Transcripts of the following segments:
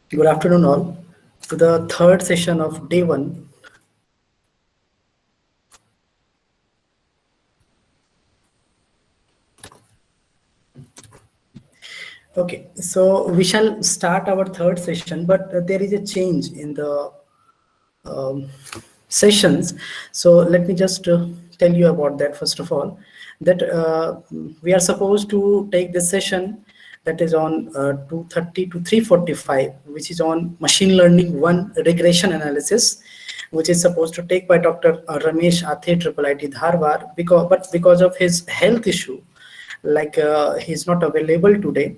Good afternoon, all, to the third session of day one. Okay, so we shall start our third session, but there is a change in the um, sessions. So let me just tell you about that first of all. That we are supposed to take this session that is on 2:30 to 3:45, which is on machine learning one regression analysis, which is supposed to take by Dr. Ramesh Athe, Triple IT Dharwad, because of his health issue, like he's not available today.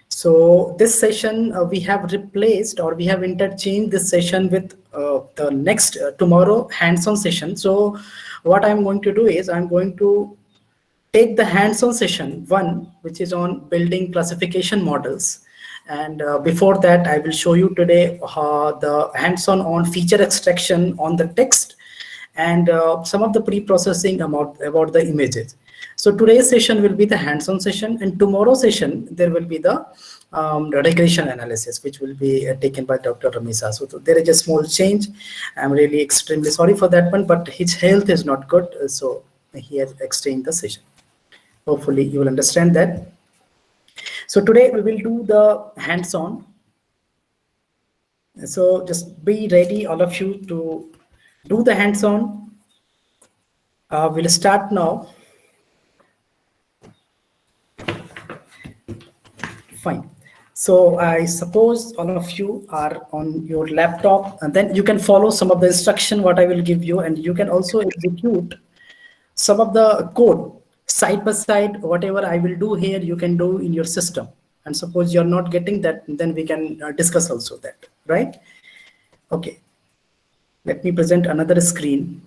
So this session we have replaced, or we have interchanged this session with the next tomorrow hands-on session. So what I'm going to do is I'm going to take the hands-on session one, which is on building classification models. And before that, I will show you today the hands-on on feature extraction on the text, and some of the pre-processing about the images. So today's session will be the hands-on session, and tomorrow's session there will be the regression analysis, which will be taken by Dr. Ramisa. So there is a small change. I'm really extremely sorry for that one, but his health is not good, so he has exchanged the session. Hopefully you will understand that. So today we will do the hands-on. So just be ready, all of you, to do the hands-on. We'll start now. Fine. So I suppose all of you are on your laptop, and then you can follow some of the instruction what I will give you, and you can also execute some of the code side by side. Whatever I will do here, you can do in your system. And suppose you're not getting that, then we can discuss also that, right? Okay. Let me present another screen.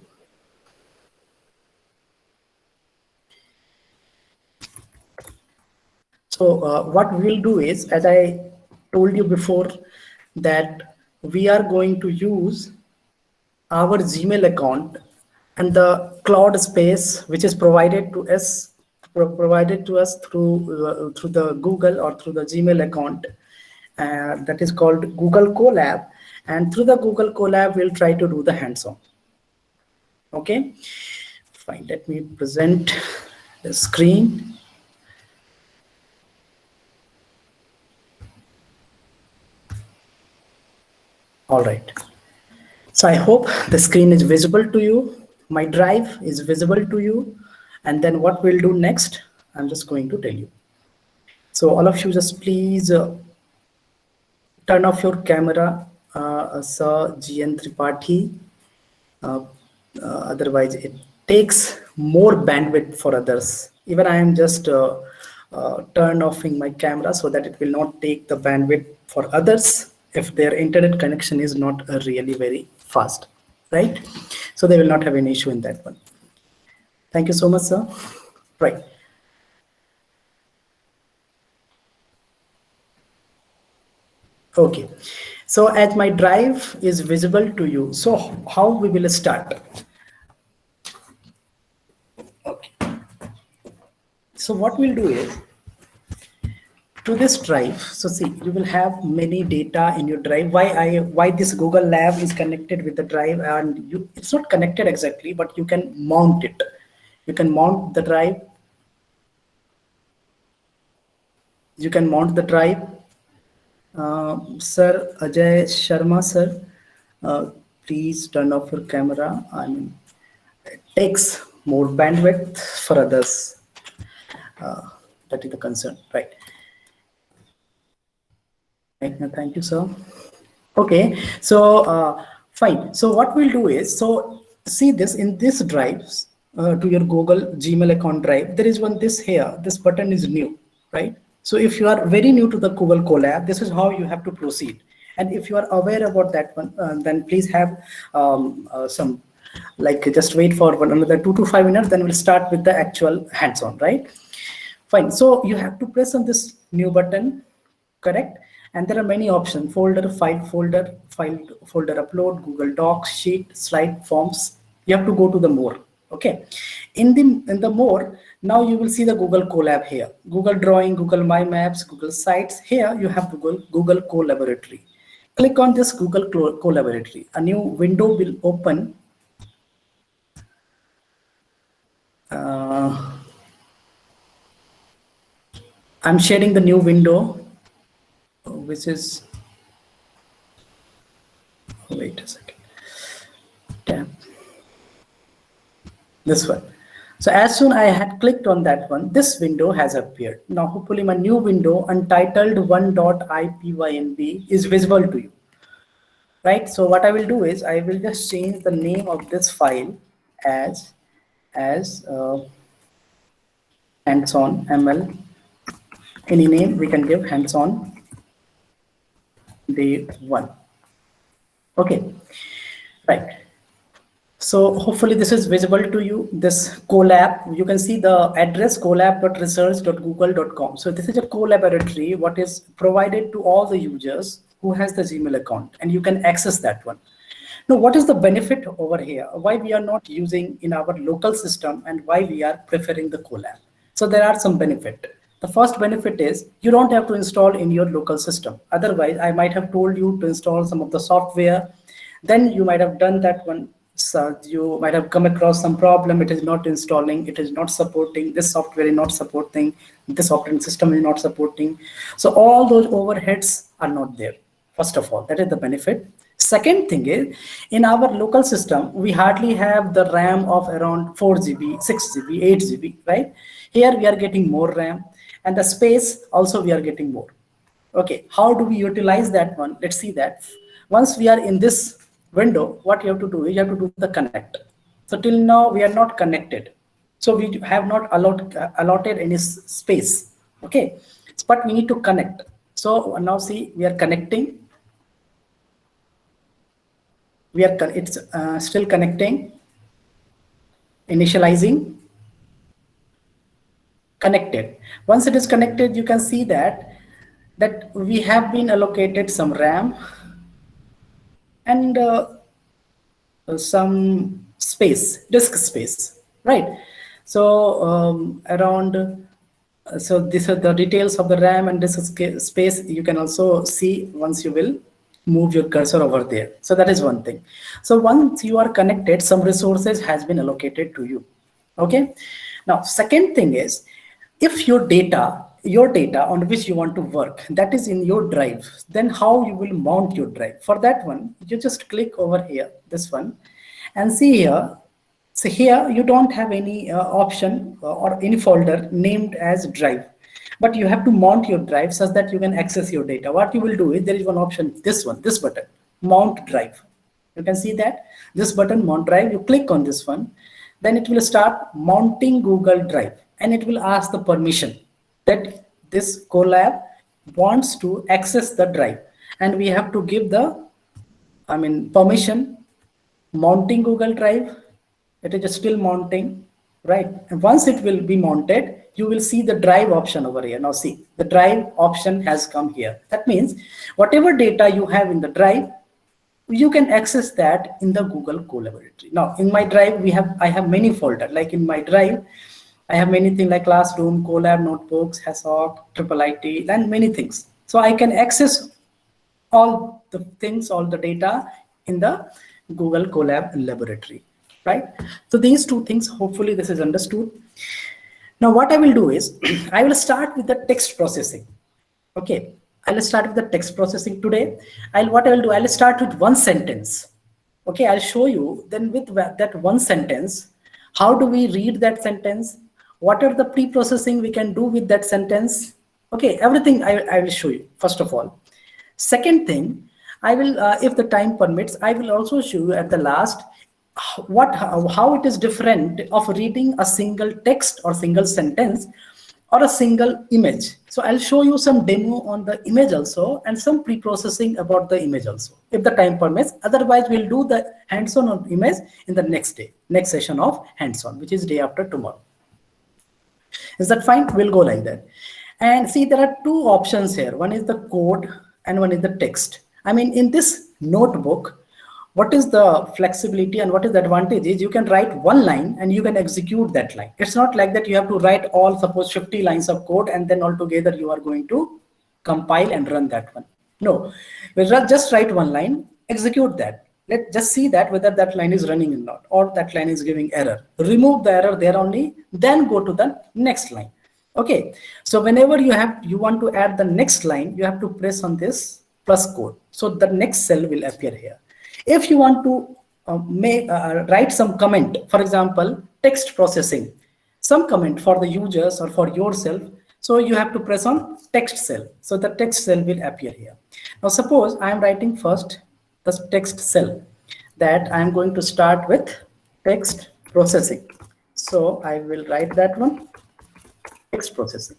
So what we'll do is, as I told you before, that we are going to use our Gmail account and the cloud space which is provided to us through the Google or through the Gmail account, that is called Google Colab, and through the Google Colab we'll try to do the hands-on. Okay, fine. Let me present the screen. All right. So I hope the screen is visible to you. My drive is visible to you. And then what we'll do next, I'm just going to tell you. So all of you just please turn off your camera, Sir GN Tripathi. Otherwise, it takes more bandwidth for others. Even I am just turn offing my camera so that it will not take the bandwidth for others if their internet connection is not really very fast, right? So they will not have any issue in that one. Thank you so much, sir. Right. Okay. So as my drive is visible to you, so how we will start? Okay. So what we'll do is, to this drive, so see, you will have many data in your drive. Why this Google Lab is connected with the drive, and it's not connected exactly, but you can mount it. You can mount the drive. You can mount the drive. Sir Ajay Sharma, sir, please turn off your camera. I mean, it takes more bandwidth for others. That is the concern, right? Thank you, sir. Okay, so fine. So what we'll do is, so see this in this drives to your Google Gmail account drive, there is one this here, this button is new, right? So if you are very new to the Google Colab, this is how you have to proceed. And if you are aware about that one, then please have some, like just wait for another 2 to 5 minutes, then we'll start with the actual hands-on, right? Fine. So you have to press on this new button, correct? And there are many options: folder, file folder upload, Google Docs, sheet, slide, forms. You have to go to the more. Okay. In the more, now you will see the Google Colab here. Google Drawing, Google My Maps, Google Sites. Here you have Google Colaboratory. click on this Google Collaboratory. A new window will open. I'm sharing the new window, which is, wait a second, tab, this one. So as soon I had clicked on that one, this window has appeared. Now hopefully my new window untitled 1.ipynb is visible to you, right? So what I will do is I will just change the name of this file as hands-on ml. Any name we can give, hands-on day 1. Okay, right. So hopefully this is visible to you, this collab. You can see the address collab.research.google.com. So this is a collaboratory what is provided to all the users who has the Gmail account, and you can access that one. Now, what is the benefit over here? Why we are not using in our local system and why we are preferring the collab? So there are some benefit. The first benefit is you don't have to install in your local system. Otherwise, I might have told you to install some of the software. Then you might have done that one. So you might have come across some problem. It is not installing. It is not supporting. This software is not supporting. This operating system is not supporting. So all those overheads are not there. First of all, that is the benefit. Second thing is, in our local system, we hardly have the RAM of around 4 GB, 6 GB, 8 GB, right? Here we are getting more RAM, and the space also we are getting more. Okay, how do we utilize that one? Let's see that. Once we are in this window, what you have to do is you have to do the connect. So till now we are not connected. So we have not allotted any space. Okay, but we need to connect. So now see, we are connecting. It's still connecting, initializing, connected. Once it is connected, you can see that we have been allocated some RAM and some space, disk space, right? So so these are the details of the RAM and disk space. You can also see once you will move your cursor over there. So that is one thing. So once you are connected, some resources has been allocated to you. Okay. Now, second thing is, if your data on which you want to work, that is in your drive, then how you will mount your drive? For that one, you just click over here, this one, and see here. So here you don't have any option or any folder named as drive, but you have to mount your drive such that you can access your data. What you will do is, there is one option, this button, mount drive. You can see that this button, mount drive, you click on this one, then it will start mounting Google Drive, and it will ask the permission that this collab wants to access the drive, and we have to give the permission. Mounting Google Drive, it is still mounting, right? And once it will be mounted, you will see the drive option over here. Now see, the drive option has come here. That means whatever data you have in the drive, you can access that in the Google Collaboratory. Now in my drive, I have many folders. Like in my drive, I have many things like Classroom, Collab, Notebooks, HASOC, IIIT, and many things. So I can access all the things, all the data in the Google Colab Laboratory, right? So these two things, hopefully this is understood. Now what I will do is, I will start with the text processing. Okay, I'll start with the text processing today. What I will do, I'll start with one sentence. Okay, I'll show you then with that one sentence, how do we read that sentence? What are the pre-processing we can do with that sentence? Okay, everything I will show you, first of all. Second thing, I will, if the time permits, I will also show you at the last how it is different of reading a single text or single sentence or a single image. So I'll show you some demo on the image also and some pre-processing about the image also, if the time permits. Otherwise, we'll do the hands-on on image in the next session of hands-on, which is day after tomorrow. Is that fine? We'll go like that. And see, there are two options here. One is the code and one is the text. I mean, in this notebook, what is the flexibility and what is the advantage is you can write one line and you can execute that line. It's not like that you have to write all, suppose 50 lines of code, and then altogether you are going to compile and run that one. No, we'll just write one line, execute that. Let's just see that whether that line is running or not, or that line is giving error. Remove the error there only, then go to the next line. Okay, so whenever you want to add the next line, you have to press on this plus code. So the next cell will appear here. If you want to write some comment, for example, text processing, some comment for the users or for yourself, so you have to press on text cell. So the text cell will appear here. Now suppose I am writing first the text cell that I am going to start with text processing. So I will write that one, text processing.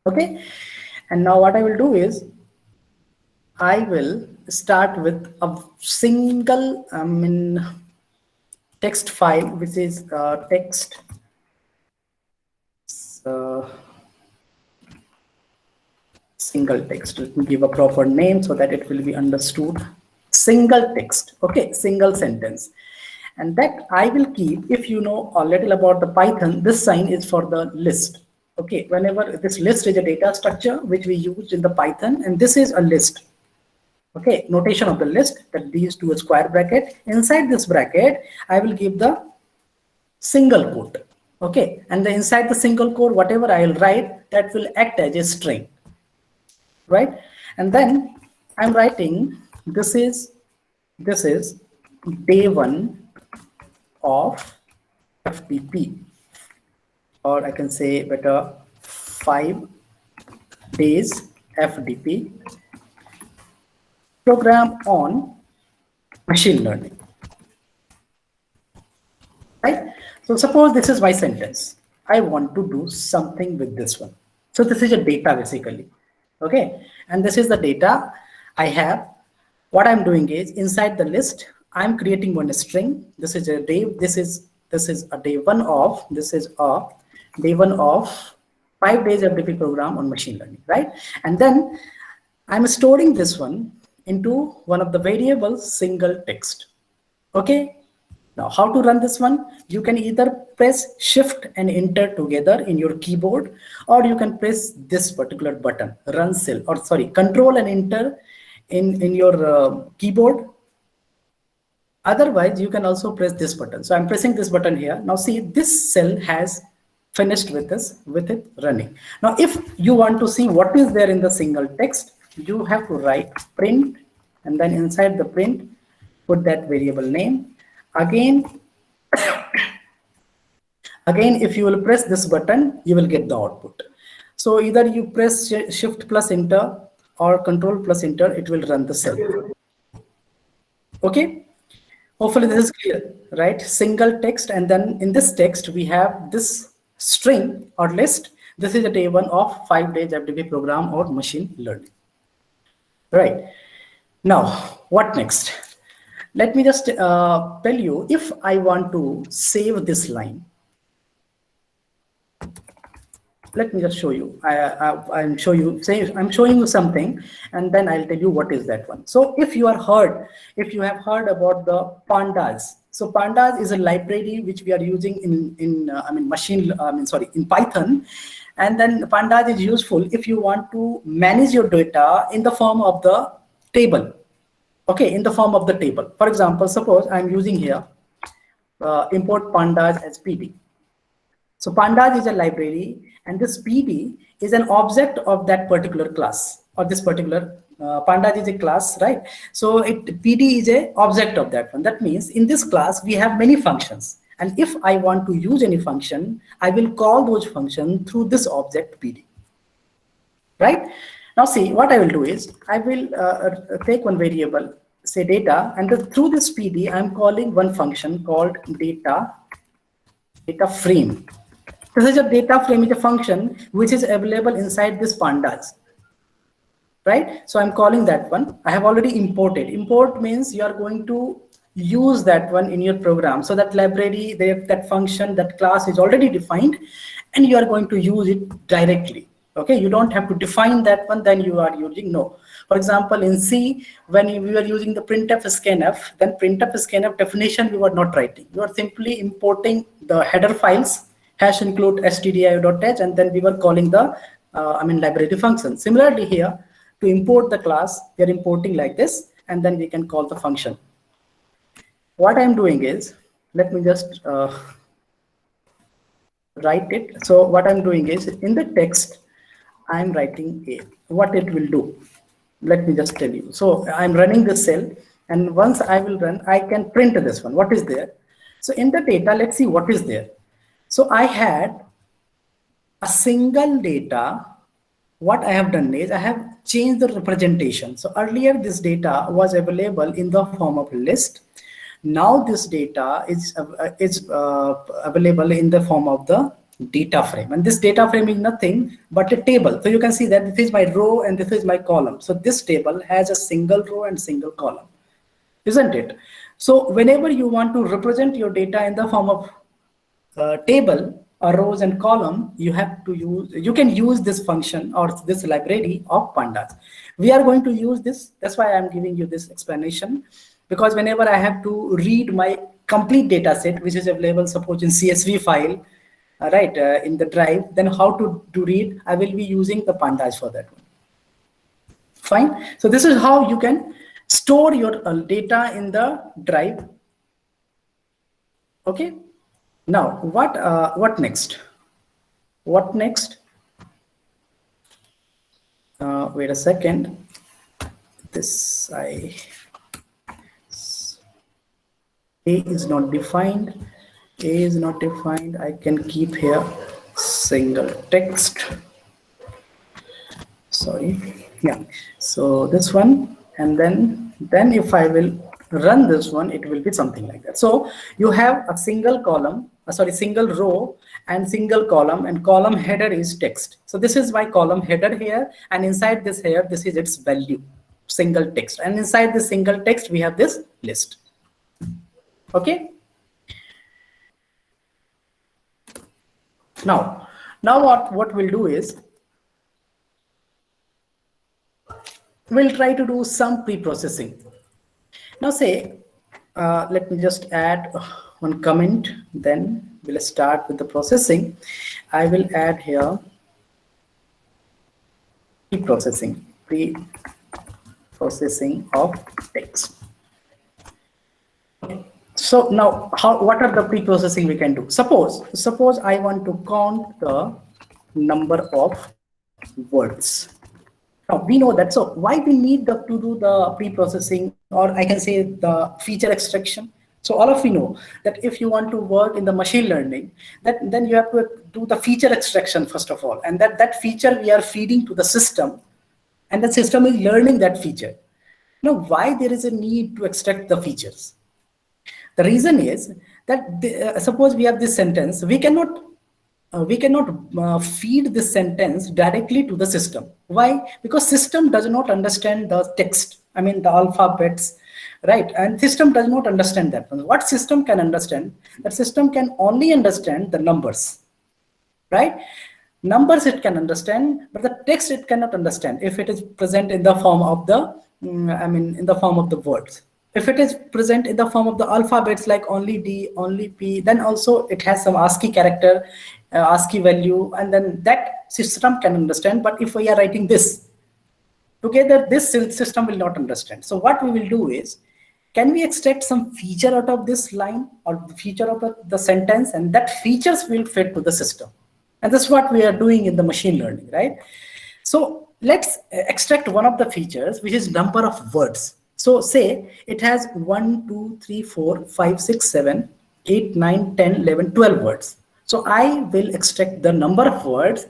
Okay, and now what I will do is I will start with a single text file, which is text single text. Let me give a proper name so that it will be understood. Single text, okay, single sentence. And that I will keep, if you know a little about the Python, this sign is for the list. Okay, whenever this list is a data structure which we use in the Python, and this is a list. Okay, notation of the list, that these two square bracket. Inside this bracket, I will give the single quote. Okay, and inside the single quote, whatever I will write, that will act as a string, right? And then I'm writing this is day 1 of FDP, or I can say better 5 days FDP program on machine learning, right? So suppose this is my sentence. I want to do something with this one. So this is a data basically. Okay, and this is the data I have. What I'm doing is inside the list, I'm creating one string. This is a day. This is a day 1 of. This is a day 1 of 5 days FDP program on machine learning, right? And then I'm storing this one into one of the variables single text. Okay. Now, how to run this one? You can either press Shift and Enter together in your keyboard, or you can press this particular button, Run Cell, or sorry, Control and Enter in your keyboard. Otherwise, you can also press this button. So I'm pressing this button here. Now see, this cell has finished with it running. Now, if you want to see what is there in the single text, you have to write print, and then inside the print, put that variable name. Again, if you will press this button, you will get the output. So either you press Shift plus Enter or Control plus Enter, it will run the cell. Okay, hopefully this is clear, right? Single text, and then in this text we have this string or list. This is a day 1 of 5 days FDP program or machine learning. Right, now what next? Let me just tell you, if I want to save this line, let me just show you. I'm showing you something, and then I'll tell you what is that one. So if you have heard about the pandas. So pandas is a library which we are using in Python, and then pandas is useful if you want to manage your data in the form of the table. Okay, in the form of the table. For example, suppose I'm using here import pandas as PD. So pandas is a library, and this PD is an object of that particular class, or this particular pandas is a class, right? So PD is a object of that one. That means in this class we have many functions, and if I want to use any function, I will call those functions through this object PD, right? Now see, what I will do is I will take one variable, say data, and through this PD I'm calling one function called data frame. This is a data frame, is a function which is available inside this pandas, right? So I'm calling that one. I have already imported. Import means you are going to use that one in your program. So that library, that function, that class is already defined, and you are going to use it directly. Okay, you don't have to define that one, then you are using, no. For example, in C, when we were using the printf scanf, then printf scanf definition we were not writing. We were simply importing the header files, hash include stdio.h, and then we were calling the library function. Similarly here, to import the class, we are importing like this, and then we can call the function. What I'm doing is, let me just write it. So what I'm doing is, in the text, I'm writing what it will do. Let me just tell you. So I'm running this cell, and once I will run, I can print this one. What is there? So in the data, let's see what is there. So I had a single data. What I have done is I have changed the representation. So earlier this data was available in the form of a list. Now this data is available in the form of the data frame, and this data frame is nothing but a table. So you can see that this is my row and this is my column. So this table has a single row and single column, isn't it? So whenever you want to represent your data in the form of table or rows and column, you can use this function or this library of pandas. We are going to use this. That's why I'm giving you this explanation, because whenever I have to read my complete data set, which is available suppose in CSV file, right, in the drive, then how to read, I will be using the pandas for that one. Fine. So this is how you can store your data in the drive. Okay. Now, what next? What next? Wait a second. A is not defined. A is not defined. I can keep here single text. Sorry. Yeah. So this one, and then if I will run this one, it will be something like that. So you have a single column, single row and single column, and column header is text. So this is my column header here, and inside this here, this is its value, single text, and inside this single text we have this list. Okay. Now what we'll do is, we'll try to do some pre-processing. Now say, let me just add one comment, then we'll start with the processing. I will add here pre-processing of text. So now what are the pre-processing we can do? Suppose I want to count the number of words. Now we know that. So why we need to do the pre-processing, or I can say the feature extraction? So all of you know that if you want to work in the machine learning, then you have to do the feature extraction first of all, and that feature we are feeding to the system, and the system is learning that feature. Now why there is a need to extract the features? The reason is that suppose we have this sentence, we cannot feed this sentence directly to the system. Why? Because system does not understand the text. I mean the alphabets, right? And system does not understand that. What system can understand? That system can only understand the numbers, right? Numbers it can understand, but the text it cannot understand if it is present in the form of the, in the form of the words. If it is present in the form of the alphabets, like only D, only P, then also it has some ASCII character, ASCII value, and then that system can understand. But if we are writing this together, this system will not understand. So what we will do is, can we extract some feature out of this line or the feature of the sentence, and that features will fit to the system. And that's what we are doing in the machine learning, right? So let's extract one of the features, which is number of words. So say it has 1, 2, 3, 4, 5, 6, 7, 8, 9, 10, 11, 12 words. So I will extract the number of words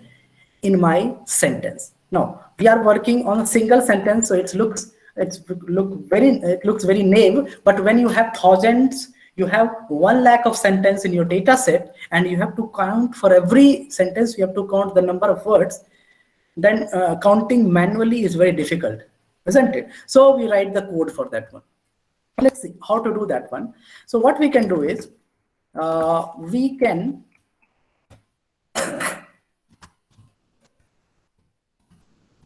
in my sentence. Now we are working on a single sentence, so it looks very naive. But when you have thousands, you have 1 lakh of sentence in your data set, and you have to count for every sentence, you have to count the number of words, then counting manually is very difficult, isn't it? So we write the code for that one. Let's see how to do that one. So what we can do is, we can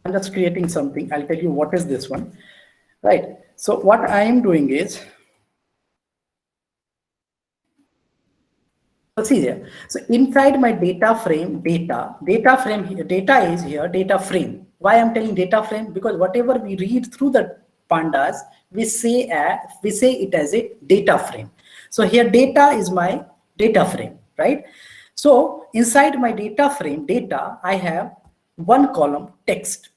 I'm just creating something. I'll tell you what is this one, right? So what I am doing is, see there. So inside my data frame, data is here, data frame. Why I'm telling data frame? Because whatever we read through the pandas, we say it as a data frame. So here data is my data frame, right? So inside my data frame data, I have one column text,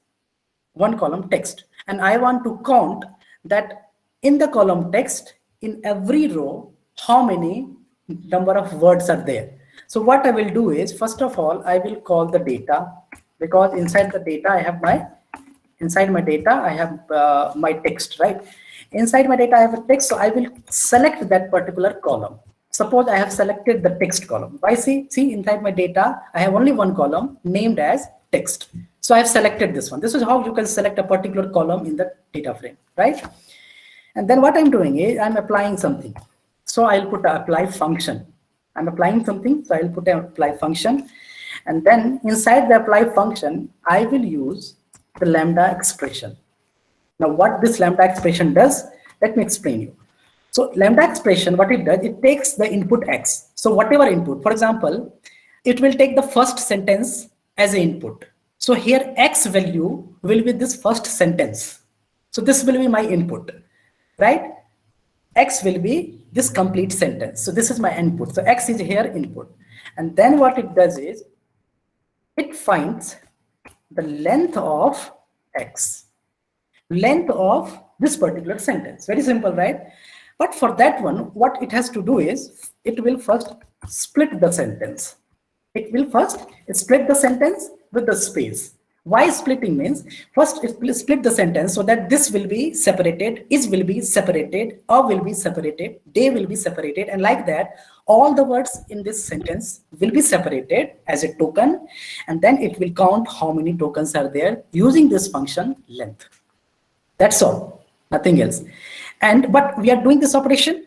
and I want to count that in the column text, in every row, how many number of words are there. So what I will do is, first of all, I will call the data, because inside the data I have my text, right? Inside my data I have a text, so I will select that particular column. Suppose I have selected the text column. Why? See inside my data I have only one column named as text. So I have selected this one. This is how you can select a particular column in the data frame, right? And then what I'm doing is I'm applying something. So I'll put a apply function. I'm applying something, so I'll put an apply function. And then inside the apply function, I will use the lambda expression. Now what this lambda expression does, let me explain you. So lambda expression, what it does, it takes the input x. So whatever input, for example, it will take the first sentence as an input. So here x value will be this first sentence. So this will be my input, right? X will be this complete sentence. So this is my input. So x is here input. And then what it does is it finds the length of x, length of this particular sentence. Very simple, right? But for that one, what it has to do is it will first split the sentence. It will first split the sentence with the space. Why splitting means? First it will split the sentence so that this will be separated, is will be separated, or will be separated, they will be separated, and like that all the words in this sentence will be separated as a token, and then it will count how many tokens are there using this function length. That's all, nothing else. But we are doing this operation,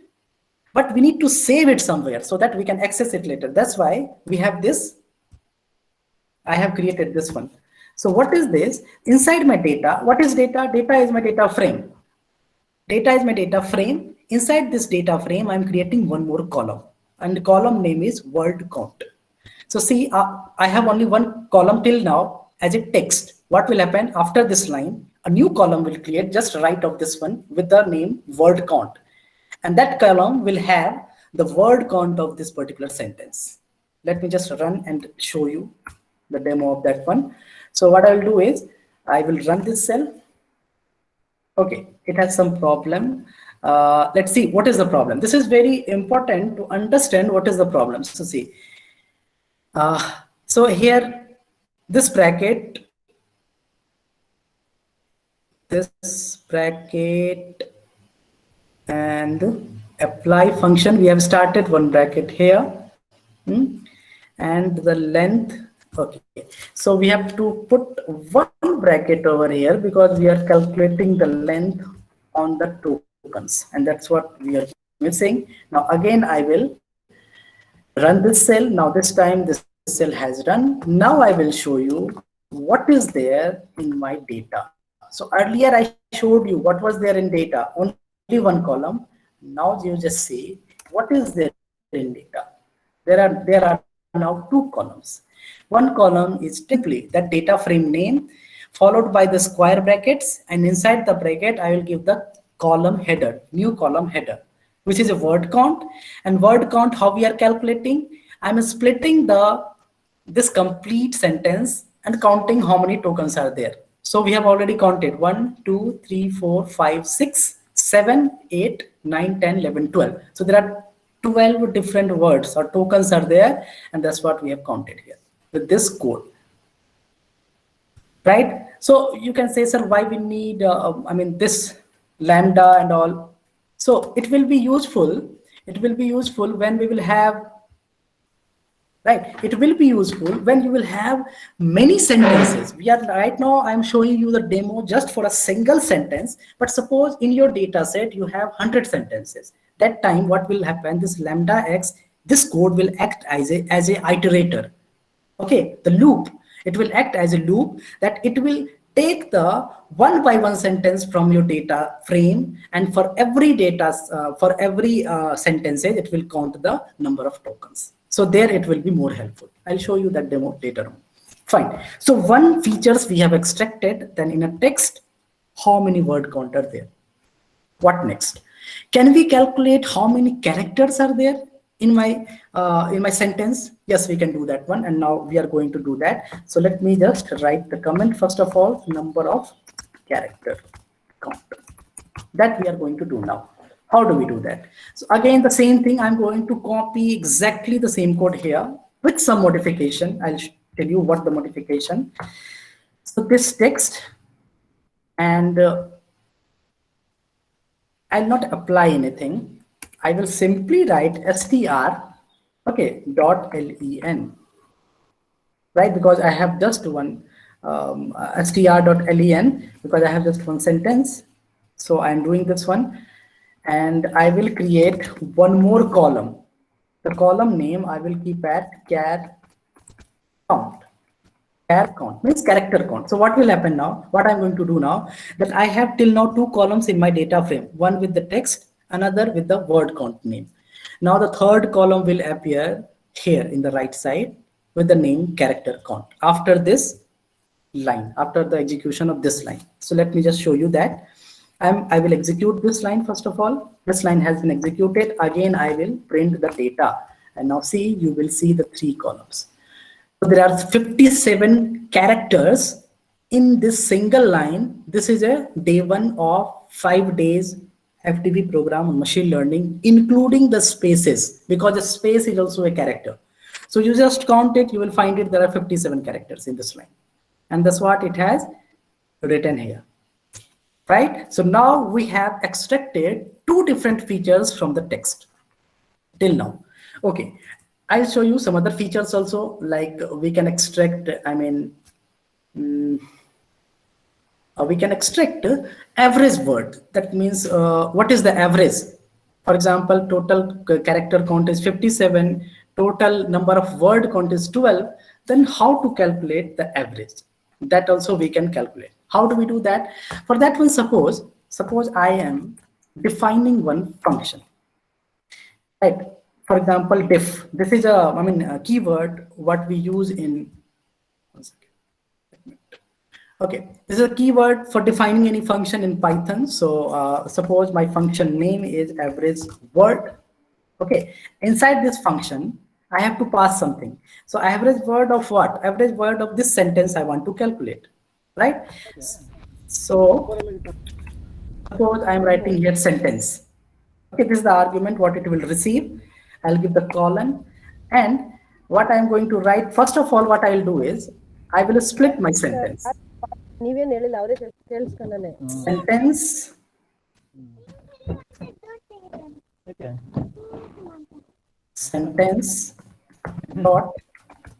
but we need to save it somewhere so that we can access it later. That's why we have this. I have created this one. So what is this? Inside my data, what is data? Data is my data frame. Data is my data frame. Inside this data frame, I'm creating one more column, and the column name is word count. So see, I have only one column till now as a text. What will happen after this line? A new column will create just right of this one with the name word count. And that column will have the word count of this particular sentence. Let me just run and show you the demo of that one. So what I will do is I will run this cell. Okay, it has some problem. Let's see what is the problem. This is very important to understand what is the problem. So see, so here this bracket and apply function, we have started one bracket here, and the length. Okay, so we have to put one bracket over here because we are calculating the length on the tokens, and that's what we are missing. Now again I will run this cell. Now this time this cell has run. Now I will show you what is there in my data. So earlier I showed you what was there in data, only one column. Now you just see what is there in data. There are now two columns. One column is simply that data frame name followed by the square brackets, and inside the bracket I will give the column header, new column header, which is a word count. And word count, how we are calculating? I'm splitting this complete sentence and counting how many tokens are there. So we have already counted 1, 2, 3, 4, 5, 6, 7, 8, 9, 10, 11, 12. So there are 12 different words or tokens are there, and that's what we have counted here with this code, right? So you can say, sir, why we need this lambda and all. So it will be useful. It will be useful when we will have, right? It will be useful when you will have many sentences. We are right now, I'm showing you the demo just for a single sentence, but suppose in your data set you have 100 sentences. That time what will happen, this lambda x, this code will act as a iterator. Okay, the loop, it will act as a loop that it will take the one by one sentence from your data frame, and for every sentences, it will count the number of tokens. So there it will be more helpful. I'll show you that demo later on. Fine. So one features we have extracted, then in a text, how many word count are there? What next? Can we calculate how many characters are there in my sentence? Yes, we can do that one, and now we are going to do that. So let me just write the comment first of all, number of character count. That we are going to do now. How do we do that? So again, the same thing. I'm going to copy exactly the same code here with some modification. I'll tell you what the modification. So this text, and I'll not apply anything. I will simply write str, okay, dot len, right? Because I have just one str.len, because I have just one sentence. So I'm doing this one, and I will create one more column. The column name I will keep at char count. Char count means character count. So what will happen now? What I'm going to do now, that I have till now two columns in my data frame, one with the text, another with the word count name. Now the third column will appear here in the right side with the name character count after this line, after the execution of this line. So let me just show you that. I will execute this line first of all. This line has been executed. Again, I will print the data. And now see, you will see the three columns. So there are 57 characters in this single line. This is a day one of 5 days FDP program on machine learning, including the spaces, because the space is also a character. So you just count it, you will find it, there are 57 characters in this line. And that's what it has written here, right? So now we have extracted two different features from the text till now. Okay, I'll show you some other features also, like we can extract, we can extract average word. That means what is the average? For example, total character count is 57, total number of word count is 12. Then how to calculate the average? That also we can calculate. How do we do that? For that one, suppose I am defining one function, right? For example, diff. This is a keyword what we use in. One second. Okay, this is a keyword for defining any function in Python. So suppose my function name is average word. Okay, inside this function, I have to pass something. So average word of what? Average word of this sentence I want to calculate, right? So suppose I am writing here sentence. Okay, this is the argument what it will receive. I'll give the colon, and what I'm going to write, first of all, what I'll do is I will split my sentence. Sentence sentence dot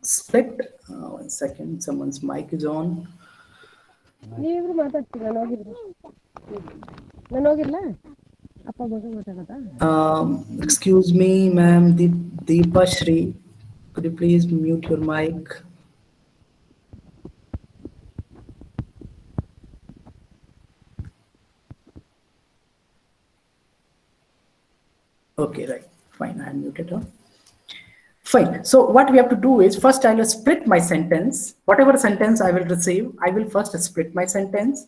split. One second, someone's mic is on. Excuse me, ma'am, Deepa Shri, could you please mute your mic? Okay, right, fine, I muted her. Fine. So what we have to do is, first I will split my sentence. Whatever sentence I will receive, I will first split my sentence.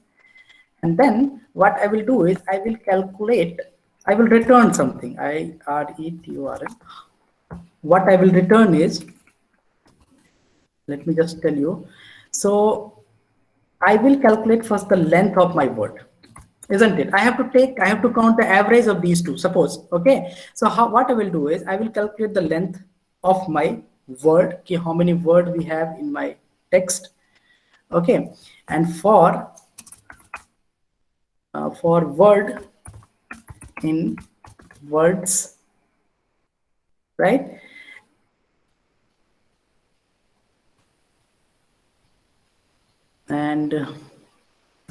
And then what I will do is I will calculate, I will return something. IRETURN. What I will return is, let me just tell you. So I will calculate first the length of my word, isn't it? I have to count the average of these two, suppose. Okay, so what I will do is I will calculate the length of my word. Okay, how many word we have in my text. Okay, and for word in words, right? And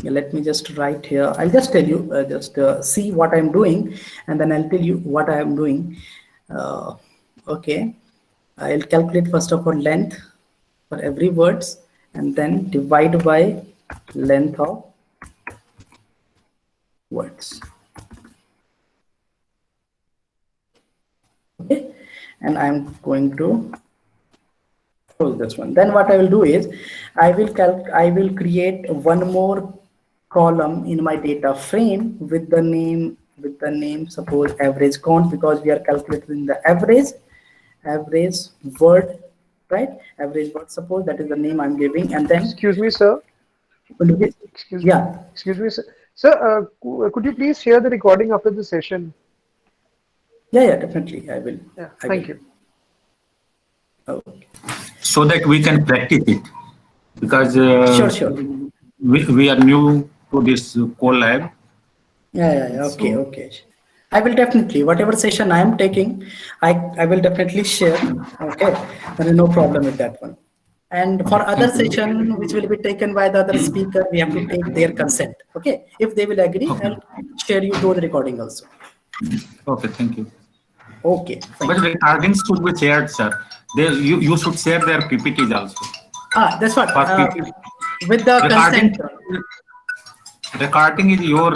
let me just write here. I'll just tell you, just see what I'm doing, and then I'll tell you what I am doing. Okay, I'll calculate first of all length for every words, and then divide by length of words. Okay, and I'm going to close this one. Then what I will do is I will create one more column in my data frame with the name suppose average count, because we are calculating the average word, right? Average word, suppose that is the name I'm giving, and then Excuse me, sir. Excuse, yeah, excuse me, sir. Sir, could you please share the recording after the session? yeah, definitely Yeah, I will. thank you. Okay. so that we can practice it because Sure. we are new to this core lab. Yeah. Okay, So, okay. I will definitely, whatever session I am taking, I will definitely share. Okay, there is no problem with that one. And for okay, other thank you. session which will be taken by the other speaker, we have to take their consent. Okay, if they will agree, Okay, I'll share you those recording also. okay, thank you. Okay, But fine. recordings should be shared, sir. You should share their PPTs also. That's what. For PPT, With the recording consent. recording is your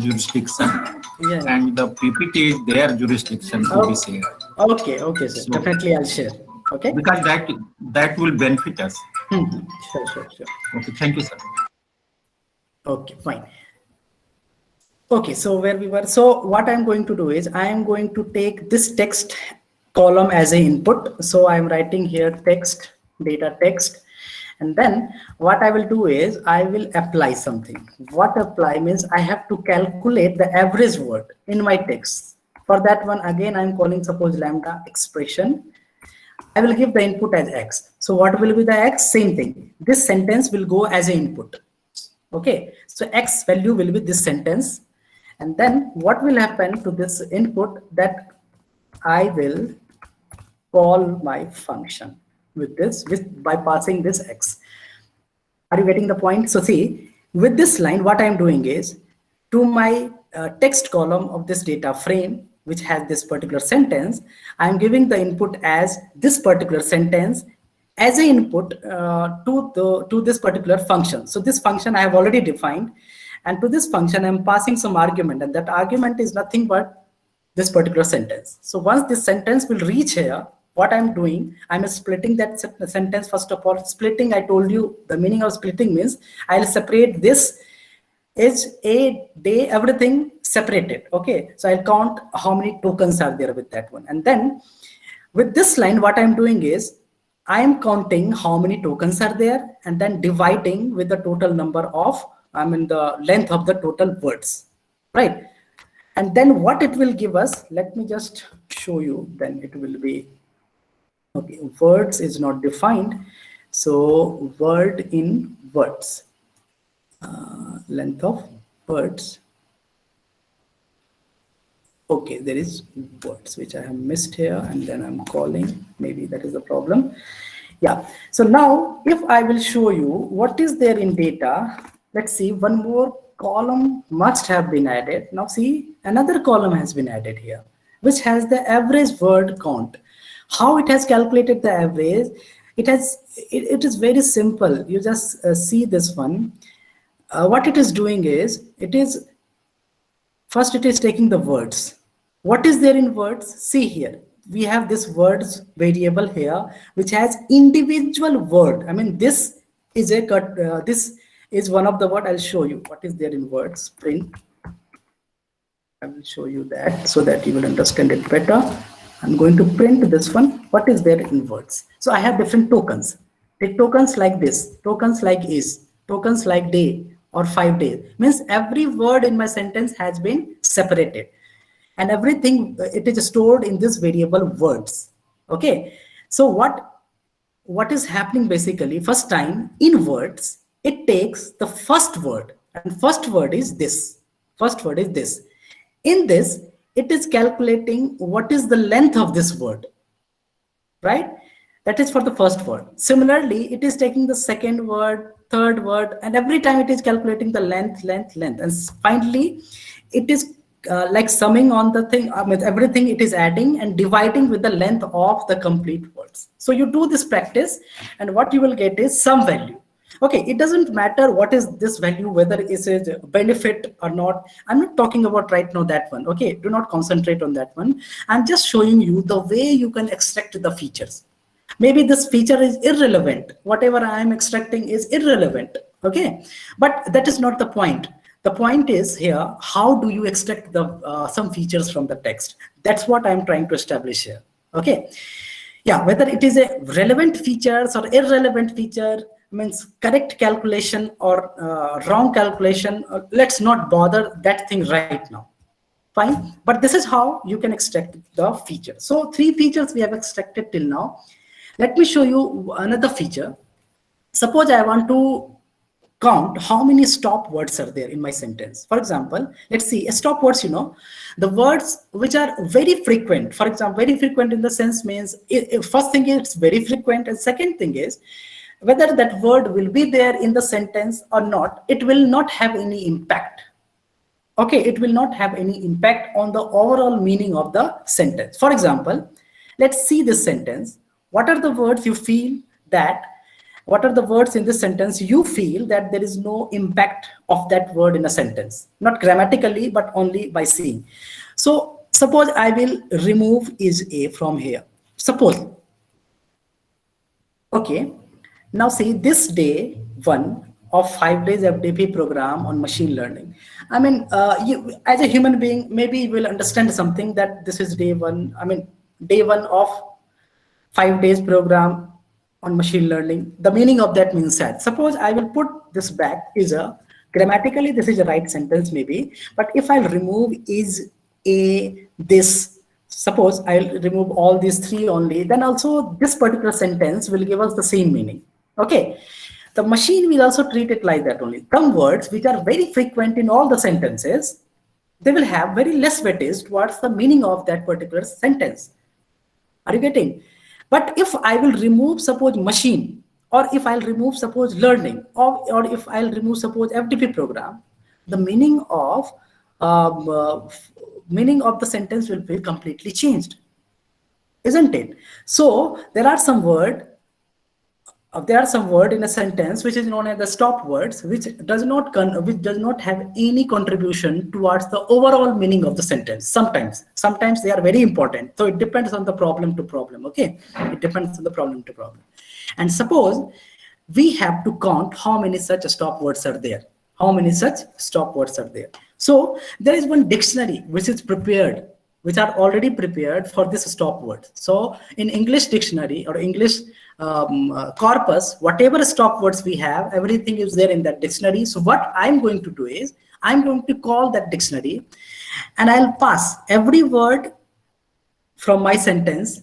jurisdiction, Yeah. and the PPT is their jurisdiction to be Oh, shared. okay, sir. So Definitely, I'll share. Okay. because that will benefit us. Sure. Okay, thank you, sir. Okay, fine. Okay, so where we were, so what I'm going to do is I am going to take this text column as a input. So I'm writing here text, data text, and then what I will do is I will apply something. What apply means I have to calculate the average word in my text. For that one, again, I'm calling suppose lambda expression. I will give the input as X. So what will be the X? Same thing. This sentence will go as an input. Okay, so X value will be this sentence. And then what will happen to this input, that I will call my function with this, by passing this X. Are you getting the point? So see, with this line, what I'm doing is to my text column of this data frame, which has this particular sentence, I'm giving the input as this particular sentence as an input to this particular function. So this function I have already defined, and to this function I'm passing some argument, and that argument is nothing but this particular sentence. So once this sentence will reach here, what I'm doing, I'm splitting that sentence. First of all, splitting, I told you the meaning of splitting means I'll separate this is a day, everything separated. Okay, so I'll count how many tokens are there with that one. And then with this line, what I'm doing is I am counting how many tokens are there and then dividing with the total number of, I mean, the length of the total words, right? And then what it will give us, let me just show you, then it will be, okay, words is not defined. So word in words, length of words. Okay, there is words which I have missed here, and then I'm calling, maybe that is the problem. Yeah, so now if I will show you what is there in data, let's see, one more column must have been added. Now see, another column has been added here, which has the average word count. How it has calculated the average? It is very simple. You just see this one. What it is doing is, first it is taking the words. What is there in words? See here, we have this words variable here, which has individual word. I mean, this is a cut. This is one of the word. I'll show you what is there in words. Print. I will show you that so that you will understand it better. I'm going to print this one. What is there in words? So I have different tokens. The tokens like this, tokens like is, tokens like day or 5 days. Means every word in my sentence has been separated. And everything, it is stored in this variable words. Okay. So what is happening basically, first time in words, it takes the first word, and first word is this. First word is this. In this, it is calculating what is the length of this word, right? That is for the first word. Similarly, it is taking the second word, third word, and every time it is calculating the length. And finally, it is like summing on the thing, with everything it is adding and dividing with the length of the complete words. So you do this practice, and what you will get is some value. Okay, it doesn't matter what is this value, whether it is a benefit or not. I'm not talking about right now that one. Okay, do not concentrate on that one. I'm just showing you the way you can extract the features. Maybe this feature is irrelevant. Whatever I am extracting is irrelevant. Okay, but that is not the point. The point is here, how do you extract the some features from the text? That's what I'm trying to establish here. Okay, yeah, whether it is a relevant features or irrelevant feature, means correct calculation or wrong calculation, let's not bother that thing right now. Fine, but this is how you can extract the feature. So 3 features we have extracted till now. Let me show you another feature. Suppose I want to count how many stop words are there in my sentence. For example, let's see, a stop words, the words which are very frequent. For example, very frequent in the sense means, first thing is it's very frequent, and second thing is whether that word will be there in the sentence or not, it will not have any impact. Okay, it will not have any impact on the overall meaning of the sentence. For example, let's see this sentence. What are the words you feel that, what are the words in this sentence you feel that there is no impact of that word in a sentence? Not grammatically, but only by seeing. So suppose I will remove is a from here. Suppose. Okay, now see this day 1 of 5 days FDP program on machine learning. I mean, you as a human being, maybe you will understand something that this is day 1. I mean, day 1 of 5 days program on machine learning. The meaning of that means that. Suppose I will put this back is a, grammatically this is a right sentence maybe, but if I'll remove is a this, suppose I'll remove all these 3 only, then also this particular sentence will give us the same meaning. Okay, the machine will also treat it like that only. Some words which are very frequent in all the sentences, they will have very less weightage towards the meaning of that particular sentence. Are you getting? But if I will remove suppose machine, or if I'll remove suppose learning, or if I'll remove suppose FDP program, the meaning of the sentence will be completely changed, isn't it? So there are some word in a sentence which is known as the stop words, which does not have any contribution towards the overall meaning of the sentence. Sometimes they are very important, so it depends on the problem to problem. Okay, it depends on the problem to problem. And suppose we have to count how many such stop words are there. So there is one dictionary which is prepared, which are already prepared for this stop word. So in English dictionary or English corpus, whatever stop words we have, everything is there in that dictionary. So what I'm going to do is, I'm going to call that dictionary and I'll pass every word from my sentence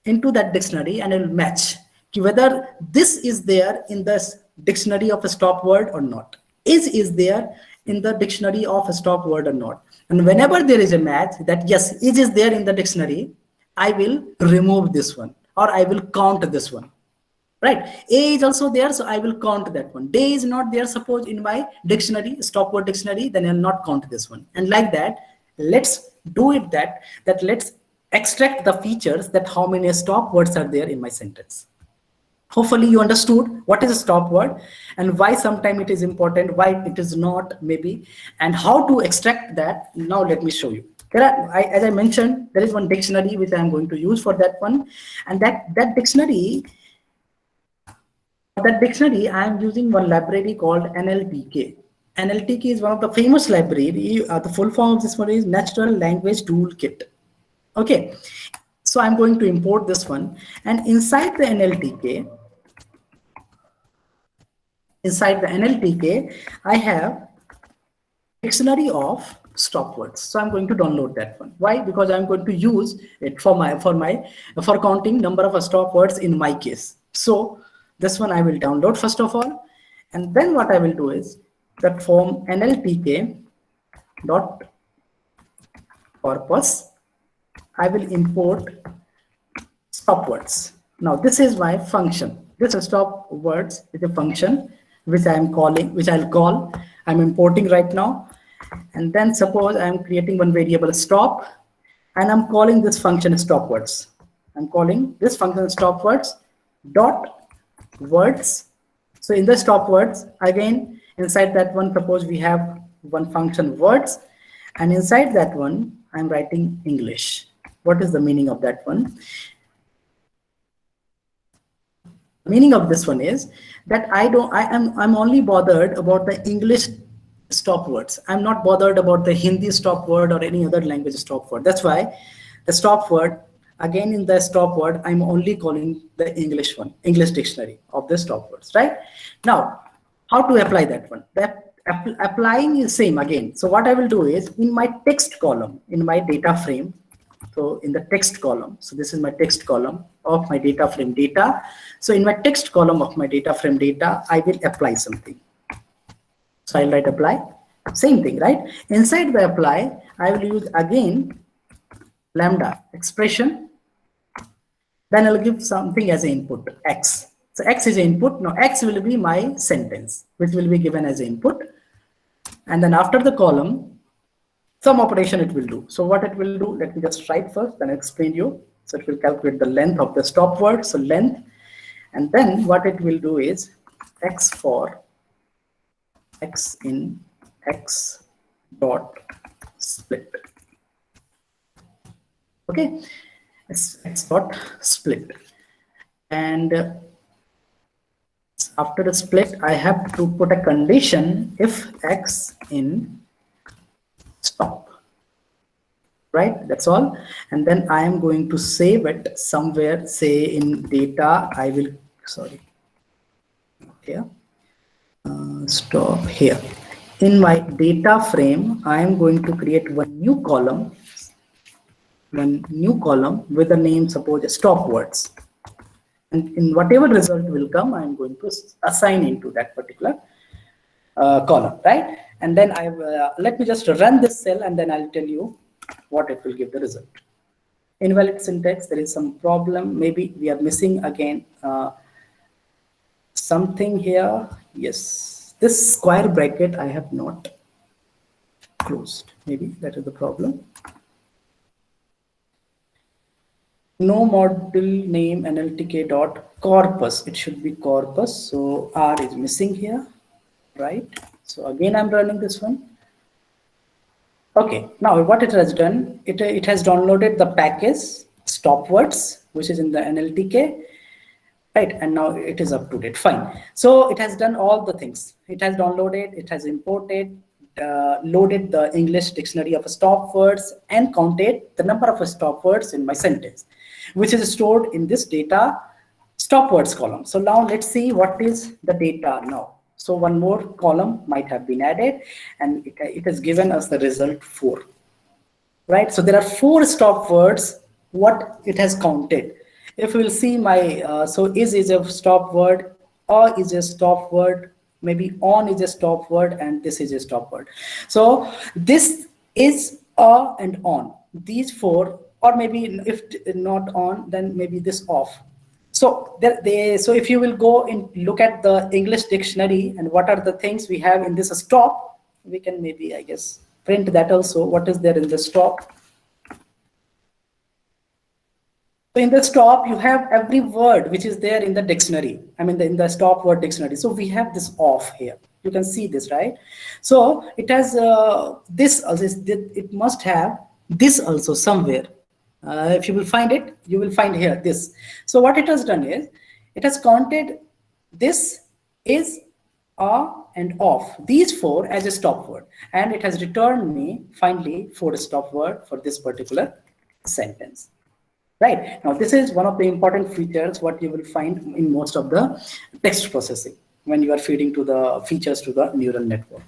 into that dictionary, and I'll match whether this is there in the dictionary of a stop word or not. Is there in the dictionary of a stop word or not? And whenever there is a match that yes, is there in the dictionary, I will remove this one, or I will count this one. Right? A is also there, so I will count that one. Day is not there, suppose in my dictionary, stop word dictionary, then I'll not count this one. And like that, let's do it that let's extract the features that how many stop words are there in my sentence. Hopefully you understood what is a stop word and why sometimes it is important, why it is not maybe, and how to extract that. Now let me show you. As I mentioned, there is one dictionary which I am going to use for that one, and that dictionary I am using one library called NLTK. NLTK is one of the famous library. The full form of this one is Natural Language Toolkit. Okay, so I'm going to import this one, and inside the NLTK, I have dictionary of stop words. So I'm going to download that one. Why? Because I'm going to use it for counting number of stop words in my case. So this one I will download first of all, and then what I will do is that from NLTK dot corpus, I will import stop words. Now this is my function. This stop words is a function which I'm importing right now. And then suppose I'm creating one variable stop, and I'm calling this function stop words. I'm calling this function stop words dot words. So in the stop words, again, inside that one, suppose we have one function words, and inside that one, I'm writing English. What is the meaning of that one? Meaning of this one is that I'm only bothered about the English stop words. I'm not bothered about the Hindi stop word or any other language stop word. That's why the stop word, again in the stop word, I'm only calling the English one, English dictionary of the stop words, right? Now, how to apply that one? That applying is same again. So what I will do is in my text column, in my data frame, so in the text column, so this is my text column of my data frame data. So in my text column of my data frame data, I will apply something. So I'll write apply, same thing, right? Inside the apply, I will use again lambda expression. Then I'll give something as an input, X. So X is input. Now X will be my sentence, which will be given as input. And then after the column, some operation it will do. So what it will do, let me just write first, then I'll explain you. So it will calculate the length of the stop word, so length. And then what it will do is X for X in X dot split. Okay, X dot split. And after the split, I have to put a condition if X in stop, right? That's all. And then I am going to save it somewhere, say in data, I will, sorry, here, stop here. In my data frame, I am going to create one new column with the name, suppose stop words. And in whatever result will come, I'm going to assign into that particular column, right? And then let me just run this cell and then I'll tell you what it will give the result. Invalid syntax, there is some problem. Maybe we are missing again something here. Yes, this square bracket I have not closed. Maybe that is the problem. No module name NLTK dot corpus. It should be corpus. So R is missing here, right? So again, I'm running this one. Okay, now what it has done, it has downloaded the package stop words, which is in the NLTK, right? And now it is up to date, fine. So it has done all the things. It has downloaded, it has imported, loaded the English dictionary of stop words and counted the number of stop words in my sentence, which is stored in this data stop words column. So now let's see what is the data now. So one more column might have been added and it has given us the result 4, right? So there are 4 stop words, what it has counted. If we'll see my, so is a stop word, or is a stop word, maybe on is a stop word, and this is a stop word. So this is a and on, these 4, or maybe if not on, then maybe this off. So so if you will go and look at the English dictionary and what are the things we have in this stop, we can maybe, I guess, print that also. What is there in the stop? So in the stop, you have every word which is there in the dictionary. I mean, in the stop word dictionary. So we have this off here. You can see this, right? So it has this also. It must have this also somewhere. If you will find it, you will find here this. So what it has done is, it has counted this is, and off, these 4 as a stop word, and it has returned me finally 4 stop word for this particular sentence. Right, now this is one of the important features what you will find in most of the text processing when you are feeding to the features to the neural network.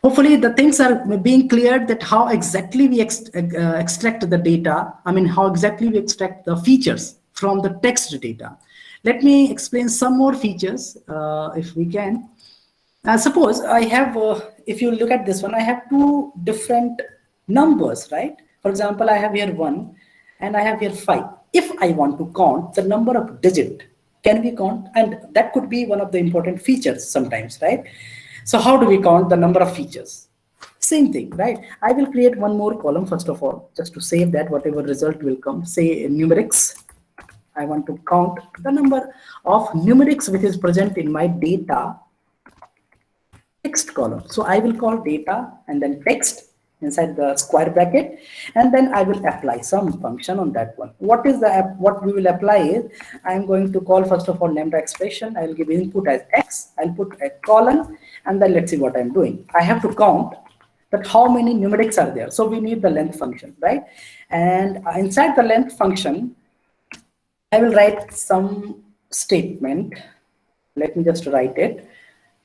Hopefully the things are being cleared, that how exactly we extract the data. I mean, how exactly we extract the features from the text data. Let me explain some more features if we can. Suppose I have, if you look at this one, I have 2 different numbers, right? For example, I have here 1 and I have here 5. If I want to count the number of digit, can we count? And that could be one of the important features sometimes, right? So how do we count the number of features? Same thing, right? I will create one more column first of all, just to save that whatever result will come, say numerics. I want to count the number of numerics which is present in my data text column. So I will call data and then text. inside the square bracket, and then I will apply some function on that one. What is the what we will apply is, I am going to call first of all lambda expression. I will give input as x. I'll put a colon, and then let's see what I'm doing. I have to count that how many numerics are there. So we need the length function, right? And inside the length function, I will write some statement. Let me just write it.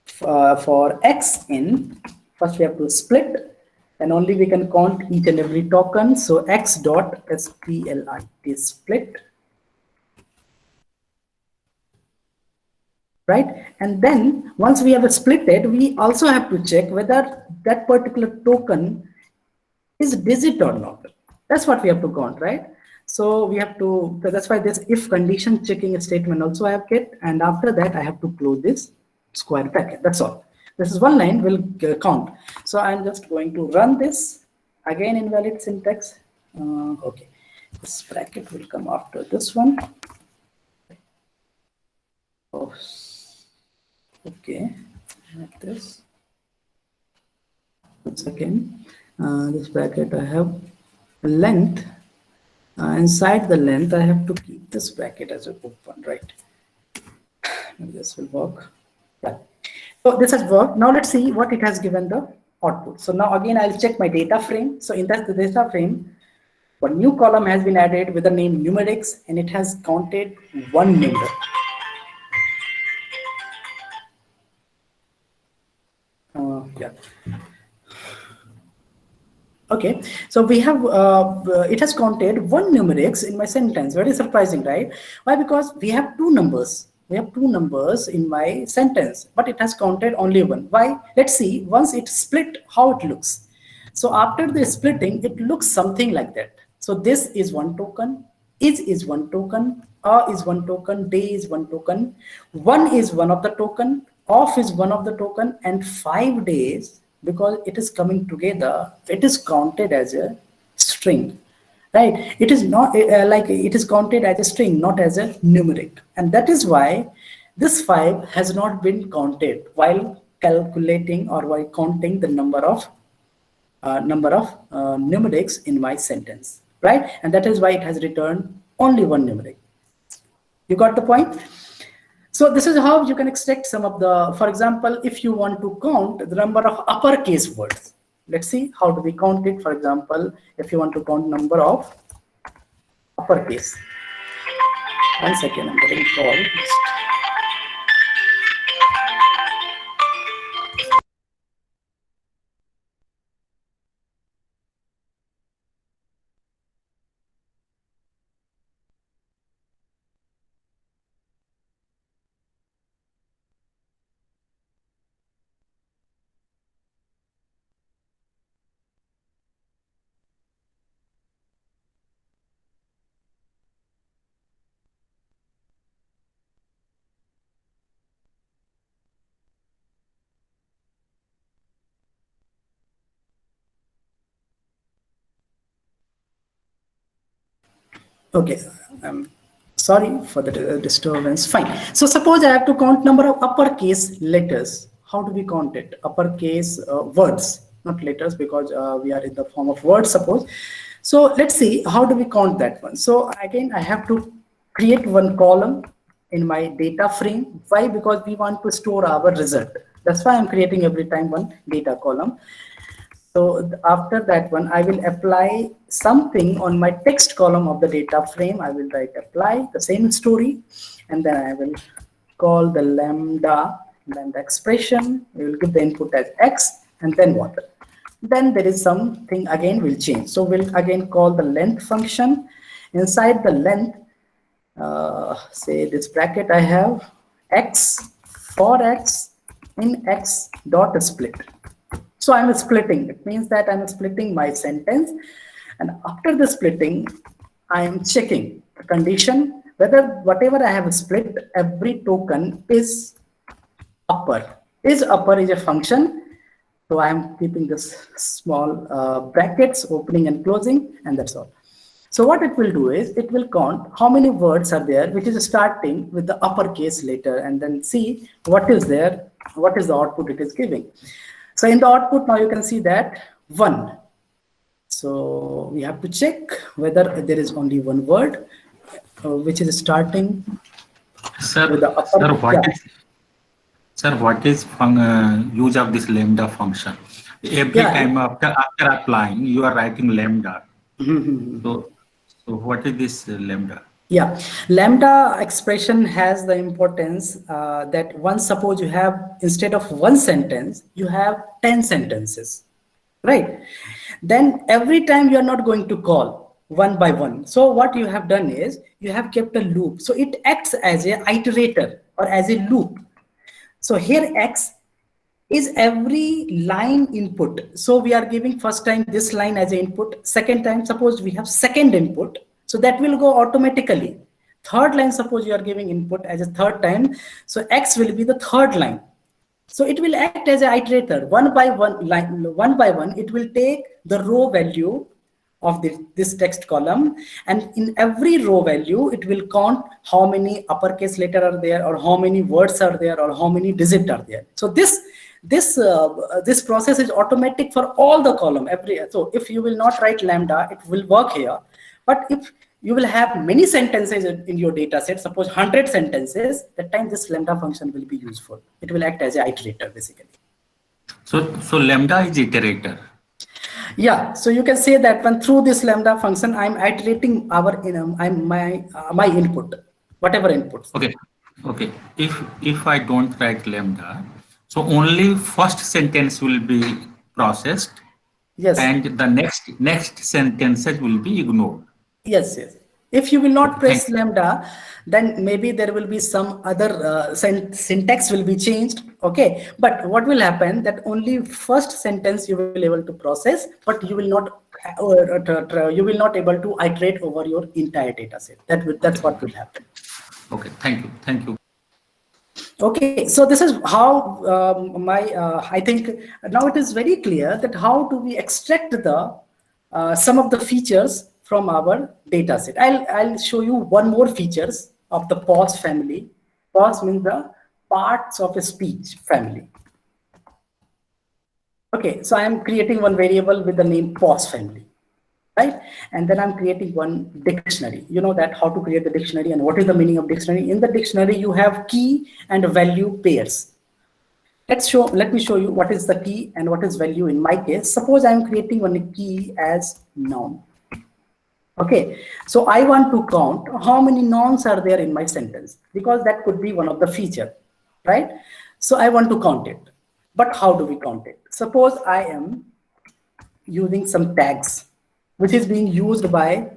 For x in, first we have to split, and only we can count each and every token. So x dot split is split, right? And then once we have splitted, we also have to check whether that particular token is digit or not. That's what we have to count, right? So we have to, that's why this if condition checking statement also I have get, and after that I have to close this square bracket. That's all. This is one line will count. So I'm just going to run this again. Invalid syntax. Okay, this bracket will come after this one. Oh, okay, like this. Once again, this bracket I have length. Inside the length, I have to keep this bracket as an open, right? This will work. Yeah. So this has worked. Now let's see what it has given the output. So now again, I'll check my data frame. So in that data frame, one new column has been added with the name numerics, and it has counted one number. Yeah. Okay, so we have, it has counted one numerics in my sentence. Very surprising, right? Why? Because we have two numbers. We have two numbers in my sentence, but it has counted only one. Why? Let's see, once it split, how it looks. So after the splitting, it looks something like that. So this is one token, is one token, is one token, day is one token, one is one of the token, off is one of the token, and 5 days, because it is coming together, it is counted as a string, right? It is not like it is counted as a string, not as a numeric. And that is why this 5 has not been counted while calculating or while counting the number of numerics in my sentence, right? And that is why it has returned only one numeric. You got the point? So this is how you can extract some of the, for example, if you want to count the number of uppercase words, let's see how do we count it. For example, if you want to count number of uppercase, 1 second, I'm getting called. Okay, I'm sorry for the disturbance. Fine. So suppose I have to count number of uppercase letters. How do we count it? Uppercase words, not letters, because we are in the form of words, suppose. So let's see, how do we count that one? So again, I have to create one column in my data frame. Why? Because we want to store our result. That's why I'm creating every time one data column. So after that one, I will apply something on my text column of the data frame. I will write apply the same story, and then I will call the lambda expression. We will give the input as x, and then what? Then there is something again will change. So we'll again call the length function. Inside the length, say this bracket I have x for x in x dot split. So I'm splitting. It means that I'm splitting my sentence, and after the splitting, I am checking the condition whether whatever I have split, every token is upper. Is upper is a function. So I am keeping this small brackets opening and closing, and that's all. So what it will do is it will count how many words are there, which is starting with the uppercase letter, and then see what is there, what is the output it is giving. So in the output now you can see that 1. So we have to check whether there is only one word which is starting with the upper. Sir, Yeah. what is use of this lambda function? Every Yeah. time after applying, you are writing lambda. So what is this lambda? Yeah, lambda expression has the importance that once suppose you have, instead of one sentence, you have 10 sentences, right? Then every time you are not going to call one by one. So what you have done is you have kept a loop. So it acts as a iterator or as a loop. So here X is every line input. So we are giving first time this line as an input, second time suppose we have second input, so that will go automatically. Third line suppose you are giving input as a third time, so X will be the third line. So it will act as an iterator. One by one, it will take the row value of this text column, and in every row value, it will count how many uppercase letter are there, or how many words are there, or how many digits are there. So this process is automatic for all the column. So if you will not write lambda, it will work here. But if you will have many sentences in your data set, suppose 100 sentences, that time this lambda function will be useful. It will act as an iterator basically. So lambda is iterator. Yeah, so you can say that when through this lambda function, I'm iterating my input, whatever inputs. Okay. If I don't write lambda, so only first sentence will be processed. Yes. And the next sentences will be ignored. Yes. If you will not press lambda, then maybe there will be some other syntax will be changed. Okay, but what will happen that only first sentence you will be able to process, but you will not able to iterate over your entire data set. That's what will happen. Okay, thank you. Okay, so this is how I think now it is very clear that how do we extract the some of the features from our data set. I'll show you one more features of the pause family. Pause means the parts of a speech family. Okay, so I am creating one variable with the name pause family, right? And then I'm creating one dictionary. You know that how to create the dictionary and what is the meaning of dictionary. In the dictionary, you have key and value pairs. Let me show you what is the key and what is value in my case. Suppose I'm creating one key as noun. Okay, so I want to count how many nouns are there in my sentence, because that could be one of the feature, right? So I want to count it, but how do we count it? Suppose I am using some tags, which is being used by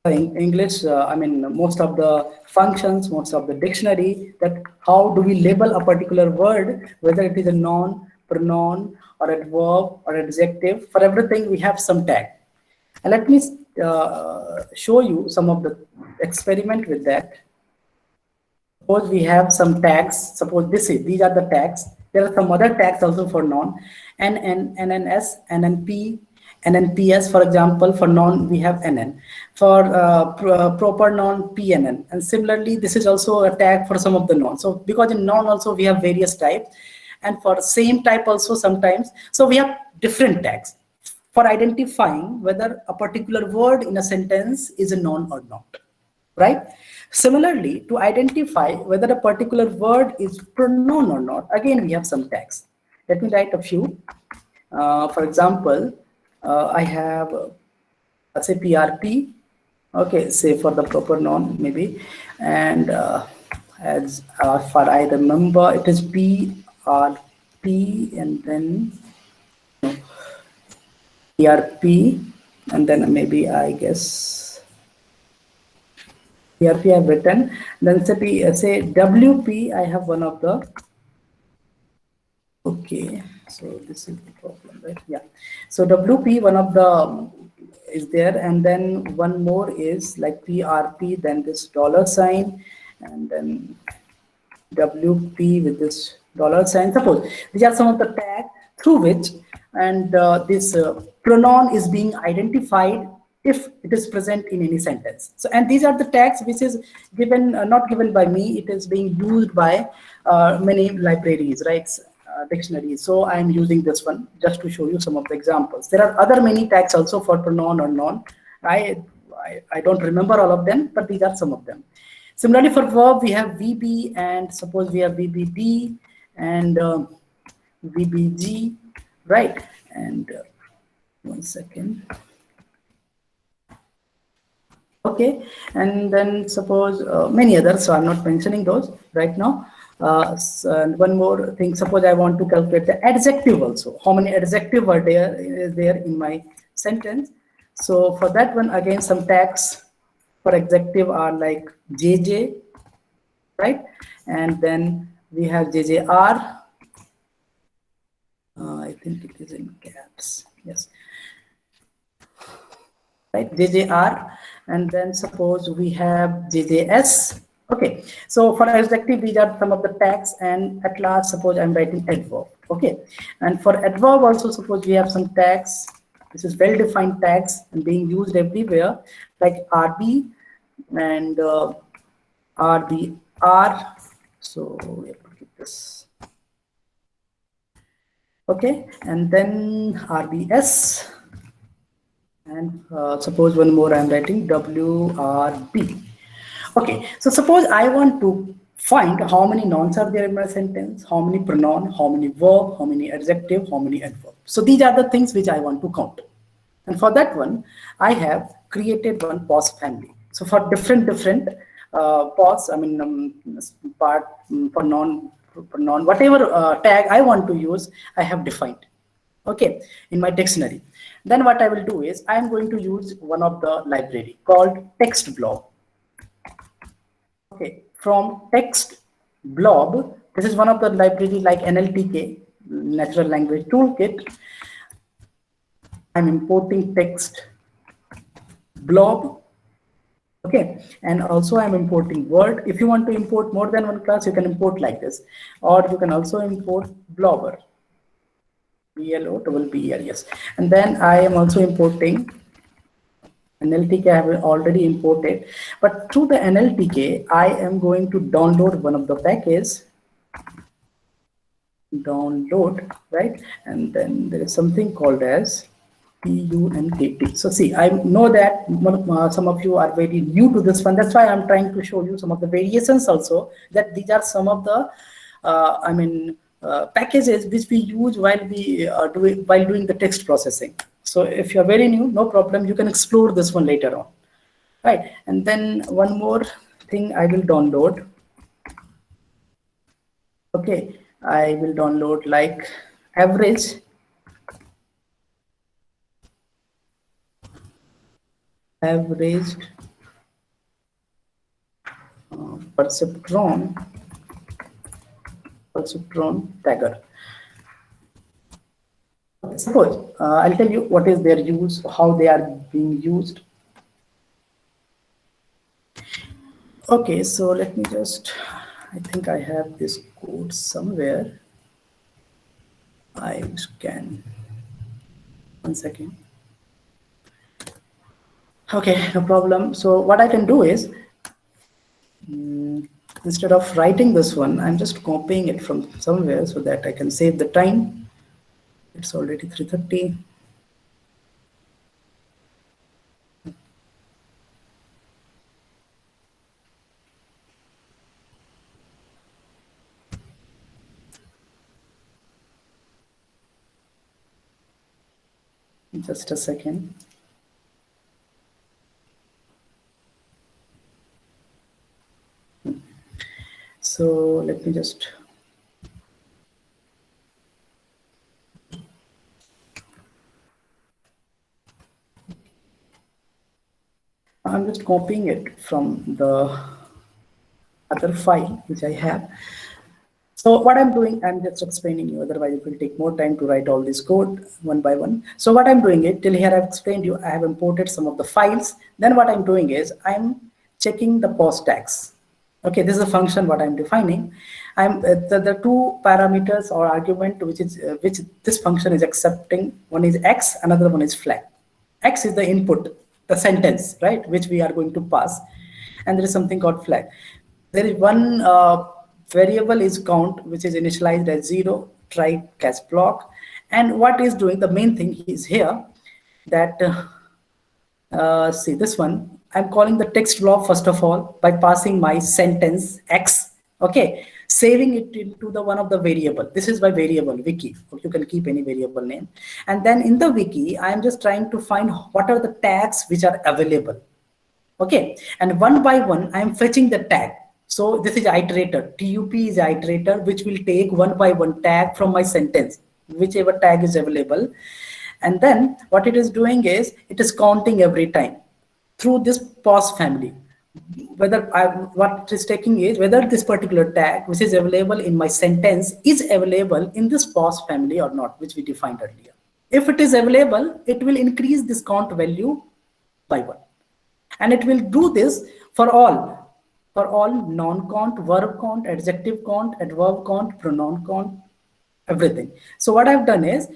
English, I mean, most of the functions, most of the dictionary, that how do we label a particular word, whether it is a noun, pronoun, or adverb, or adjective. For everything, we have some tag. And let me show you some of the experiment with that. Suppose we have some tags. Suppose these are the tags. There are some other tags also for noun. NN, NNS, NNP, NNPS, for example. For noun, we have NN. For proper noun, PNN. And similarly, this is also a tag for some of the nouns. So because in noun also, we have various types. And for same type also sometimes. So we have different tags for identifying whether a particular word in a sentence is a noun or not, right? Similarly, to identify whether a particular word is pronoun or not, again, we have some tags. Let me write a few. For example, I have, let's say PRP, okay, say for the proper noun maybe, and as far I remember, it is PRP and then PRP, and then maybe I guess PRP I've written. Then say WP, I have one of the. Okay, so this is the problem, right? Yeah. So WP, one of the is there, and then one more is like PRP, then this $sign, and then WP with this $sign. Suppose these are some of the tags through which and this pronoun is being identified if it is present in any sentence. So, and these are the tags which is given, not given by me, it is being used by many libraries, right? dictionary. So I'm using this one just to show you some of the examples. There are other many tags also for pronoun or noun. I don't remember all of them, but these are some of them. Similarly, for verb, we have VB, and suppose we have VBD and VBG, right? And one second. Okay, and then suppose many others, so I'm not mentioning those right now. And one more thing, suppose I want to calculate the adjective also. How many adjective are there is there in my sentence? So for that one, again, some tags for adjective are like JJ, right? And then we have JJR. I think it is in caps. Yes. Right, JJR, and then suppose we have JJS. Okay, so for adjective, these are some of the tags, and at last, suppose I'm writing adverb. Okay, and for adverb also, suppose we have some tags. This is well-defined tags and being used everywhere, like RB and RBR. So we have to keep this. Okay, and then RBS. And suppose one more I'm writing WRB. Okay, so suppose I want to find how many nouns are there in my sentence, how many pronoun, how many verb, how many adjective, how many adverb. So these are the things which I want to count. And for that one, I have created one pause family. So for different pause, I mean part pronoun, whatever tag I want to use, I have defined. Okay, in my dictionary. Then what I will do is I am going to use one of the library called text blob. Okay, from text blob, this is one of the library like NLTK, Natural Language Toolkit. I'm importing text blob. Okay, and also I'm importing word. If you want to import more than one class, you can import like this, or you can also import blobber. BLOBBER, yes. And then I am also importing NLTK. I have already imported, but through the NLTK, I am going to download one of the packages. Download, right? And then there is something called as PUNKT. So see, I know that some of you are very new to this one. That's why I'm trying to show you some of the variations also, that these are some of the, packages which we use while we doing the text processing. So if you're very new, no problem, you can explore this one later on, right? And then one more thing I will download. Okay, I will download like average perceptron tagger. Suppose I'll tell you what is their use, how they are being used. Okay, so let me just, I think I have this code somewhere. I can, one second. Okay, no problem. So what I can do is, instead of writing this one, I'm just copying it from somewhere so that I can save the time. It's already 3:30. Just a second. So let me just, I'm just copying it from the other file which I have. So what I'm doing, I'm just explaining you, otherwise it will take more time to write all this code one by one. So what I'm doing it, till here I've explained you, I have imported some of the files. Then what I'm doing is I'm checking the pause tags. Okay, this is a function what I'm defining. I'm the two parameters or argument which this function is accepting. One is X, another one is flag. X is the input, the sentence, right, which we are going to pass, and there is something called flag. There is one variable is count, which is initialized as 0, try catch block. And what is doing, the main thing is here that see this one, I'm calling the text block first of all by passing my sentence X, okay, saving it into the one of the variable. This is my variable wiki, you can keep any variable name. And then in the wiki, I'm just trying to find what are the tags which are available. Okay, and one by one, I'm fetching the tag. So this is iterator, TUP is iterator, which will take one by one tag from my sentence, whichever tag is available. And then what it is doing is, it is counting every time through this pause family. What it is taking is whether this particular tag, which is available in my sentence, is available in this pause family or not, which we defined earlier. If it is available, it will increase this count value by one. And it will do this for all noun count, verb count, adjective count, adverb count, pronoun count, everything. So what I've done is,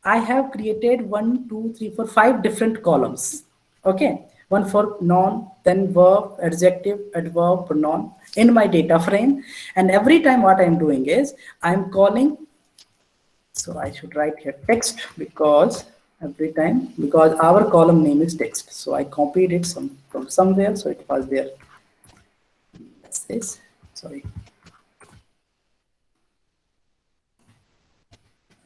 I have created 1, 2, 3, 4, 5 different columns. Okay, one for noun, then verb, adjective, adverb, pronoun in my data frame. And every time what I'm doing is, I'm calling, so I should write here text, because every time, because our column name is text. So I copied it from somewhere, so it was there. That's this, sorry.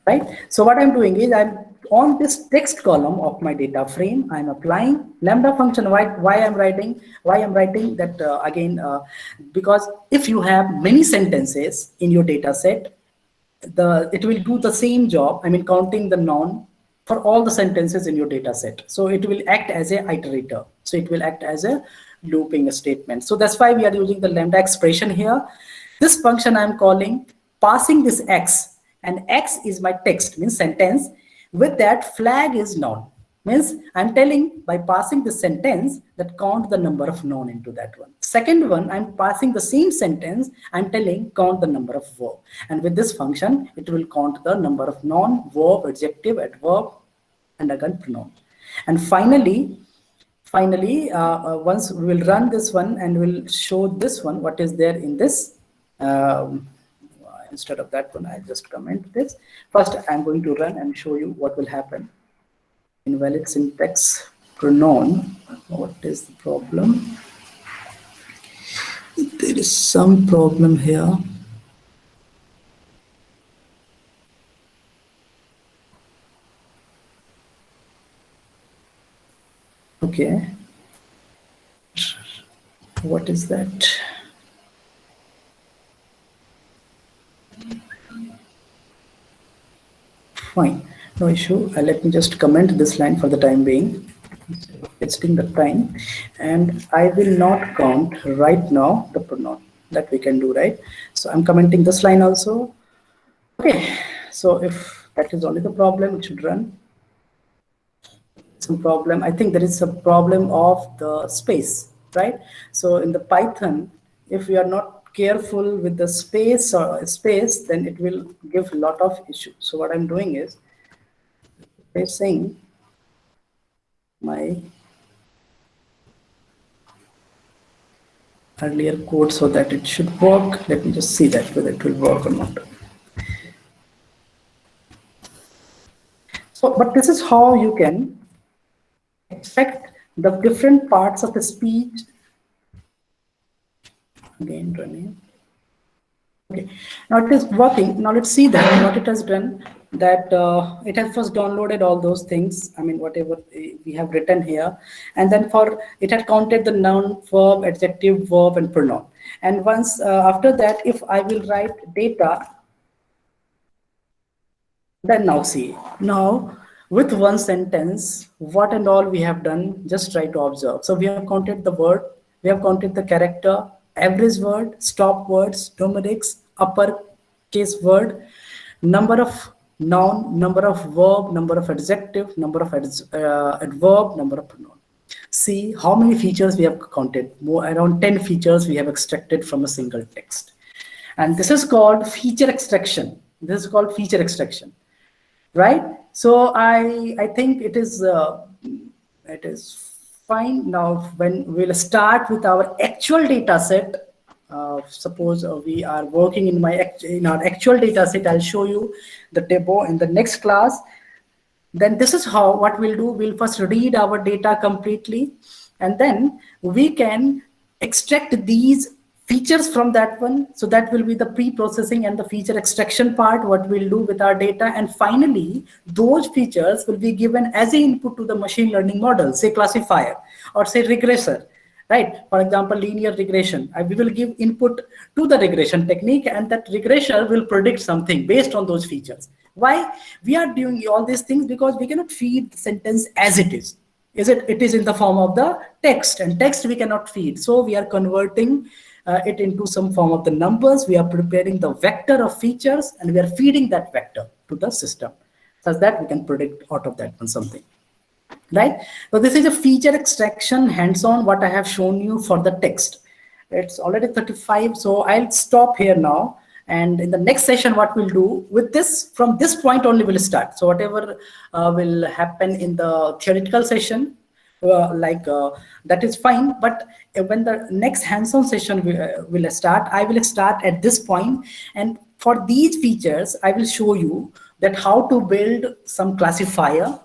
Right, so what I'm doing is, I'm on this text column of my data frame, I'm applying lambda function. Why I'm writing that again, because if you have many sentences in your data set, it will do the same job, I mean counting the noun for all the sentences in your data set. So it will act as a iterator, so it will act as a looping statement. So that's why we are using the lambda expression here. This function I'm calling, passing this X, and X is my text, means sentence. With that, flag is noun, means I'm telling by passing the sentence that count the number of noun into that one. Second one, I'm passing the same sentence, I'm telling count the number of verb. And with this function, it will count the number of noun, verb, adjective, adverb, and again pronoun. And finally, once we will run this one and we'll show this one, what is there in this. Instead of that one, I'll just comment this. First, I'm going to run and show you what will happen. Invalid syntax pronoun. What is the problem? There is some problem here. Okay. What is that? Fine, no issue. Let me just comment this line for the time being, wasting the time, and I will not count right now the pronoun. That we can do, right? So I'm commenting this line also. Okay, so if that is only the problem, it should run. Some problem, I think there is a problem of the space, right? So in the Python, if we are not careful with the space, then it will give a lot of issues. So what I'm doing is placing my earlier code so that it should work. Let me just see that whether it will work or not. So, but this is how you can expect the different parts of the speech. Again, running. Okay, now it is working. Now let's see that what it has done. That it has first downloaded all those things. I mean, whatever we have written here, and then it had counted the noun, verb, adjective, verb, and pronoun. And once after that, if I will write data, then now see. Now with one sentence, what and all we have done, just try to observe. So we have counted the word, we have counted the character, average word, stop words, numerics, uppercase word, number of noun, number of verb, number of adjective, number of adverb, number of pronoun. See how many features we have counted. Around 10 features we have extracted from a single text. And this is called feature extraction. This is called feature extraction. Right? So I think it is fine. Now when we'll start with our actual data set, Suppose we are working in in our actual data set. I'll show you the demo in the next class. Then this is how what we'll do. We'll first read our data completely, and then we can extract these features from that one. So that will be the pre-processing and the feature extraction part, what we'll do with our data. And finally, those features will be given as an input to the machine learning model, say classifier or say regressor, right? For example, linear regression. We will give input to the regression technique, and that regressor will predict something based on those features. Why we are doing all these things? Because we cannot feed the sentence as it is. It is in the form of the text, and text we cannot feed. So we are converting it into some form of the numbers. We are preparing the vector of features, and we are feeding that vector to the system such that we can predict out of that one something. Right. So this is a feature extraction hands-on what I have shown you for the text. It's already 35. So I'll stop here now. And in the next session, what we'll do with this, from this point only we'll start. So whatever will happen in the theoretical session, that is fine. But when the next hands-on session will start, I will start at this point. And for these features, I will show you that how to build some classifier.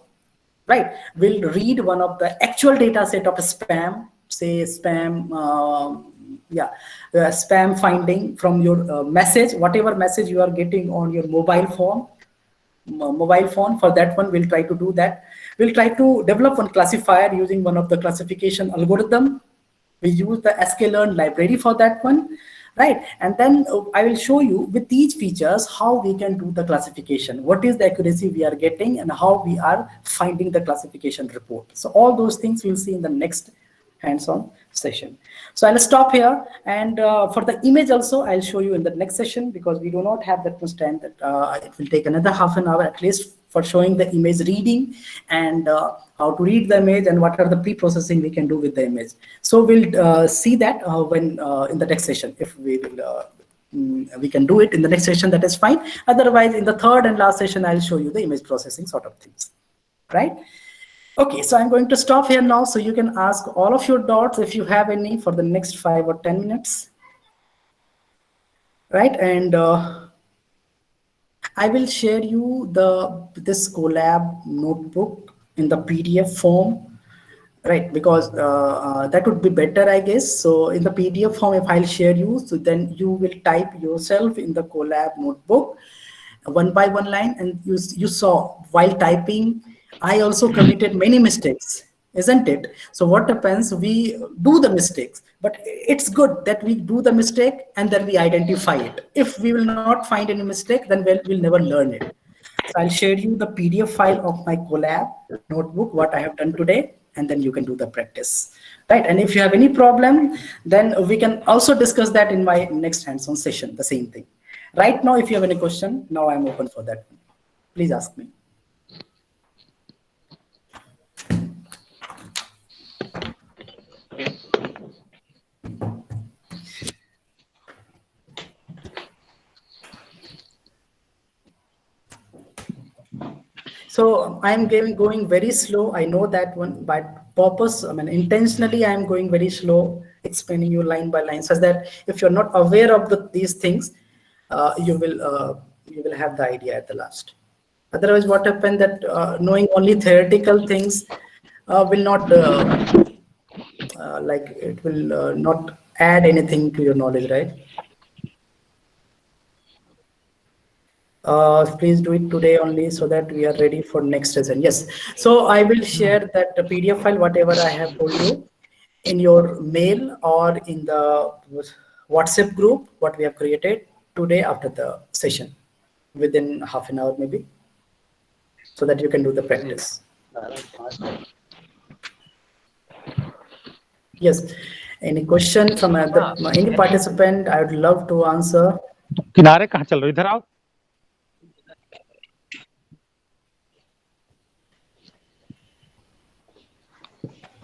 Right, we'll read one of the actual data set of spam, say spam, spam finding from your message, whatever message you are getting on your mobile phone. For that one, we'll try to do that. We'll try to develop one classifier using one of the classification algorithm. We use the sklearn library for that one, right? And then I will show you with these features how we can do the classification, what is the accuracy we are getting, and how we are finding the classification report. So all those things we'll see in the next hands-on session. So I'll stop here, and for the image also I'll show you in the next session, because we do not have that much time. That it will take another half an hour at least for showing the image reading and how to read the image and what are the pre-processing we can do with the image. So we'll see that when in the next session. If we will we can do it in the next session, that is fine. Otherwise, in the third and last session, I'll show you the image processing sort of things, right? Okay, so I'm going to stop here now, so you can ask all of your doubts if you have any for the next 5 or 10 minutes, right? And I will share you this Colab notebook in the PDF form, right? Because that would be better, I guess. So in the PDF form, if I'll share you, so then you will type yourself in the Colab notebook one by one line, and you saw while typing, I also committed many mistakes, isn't it? So what happens, we do the mistakes, but it's good that we do the mistake and then we identify it. If we will not find any mistake, then we'll never learn it. So I'll share you the PDF file of my Colab notebook, what I have done today, and then you can do the practice, right? And if you have any problem, then we can also discuss that in my next hands-on session, the same thing. Right now, if you have any question, now I'm open for that. Please ask me. So I'm going very slow. I know that one, but purpose, I mean, intentionally, I'm going very slow, explaining you line by line, such that if you're not aware of these things, you will have the idea at the last. Otherwise, what happened that knowing only theoretical things will not like it will not add anything to your knowledge, right? Please do it today only, so that we are ready for next session. Yes, so I will share that the PDF file, whatever I have told you, in your mail or in the WhatsApp group what we have created today after the session, within half an hour maybe, so that you can do the practice. Yes, any question from any participant, I would love to answer. किनारे कहाँ चल रहे हो, इधर आओ.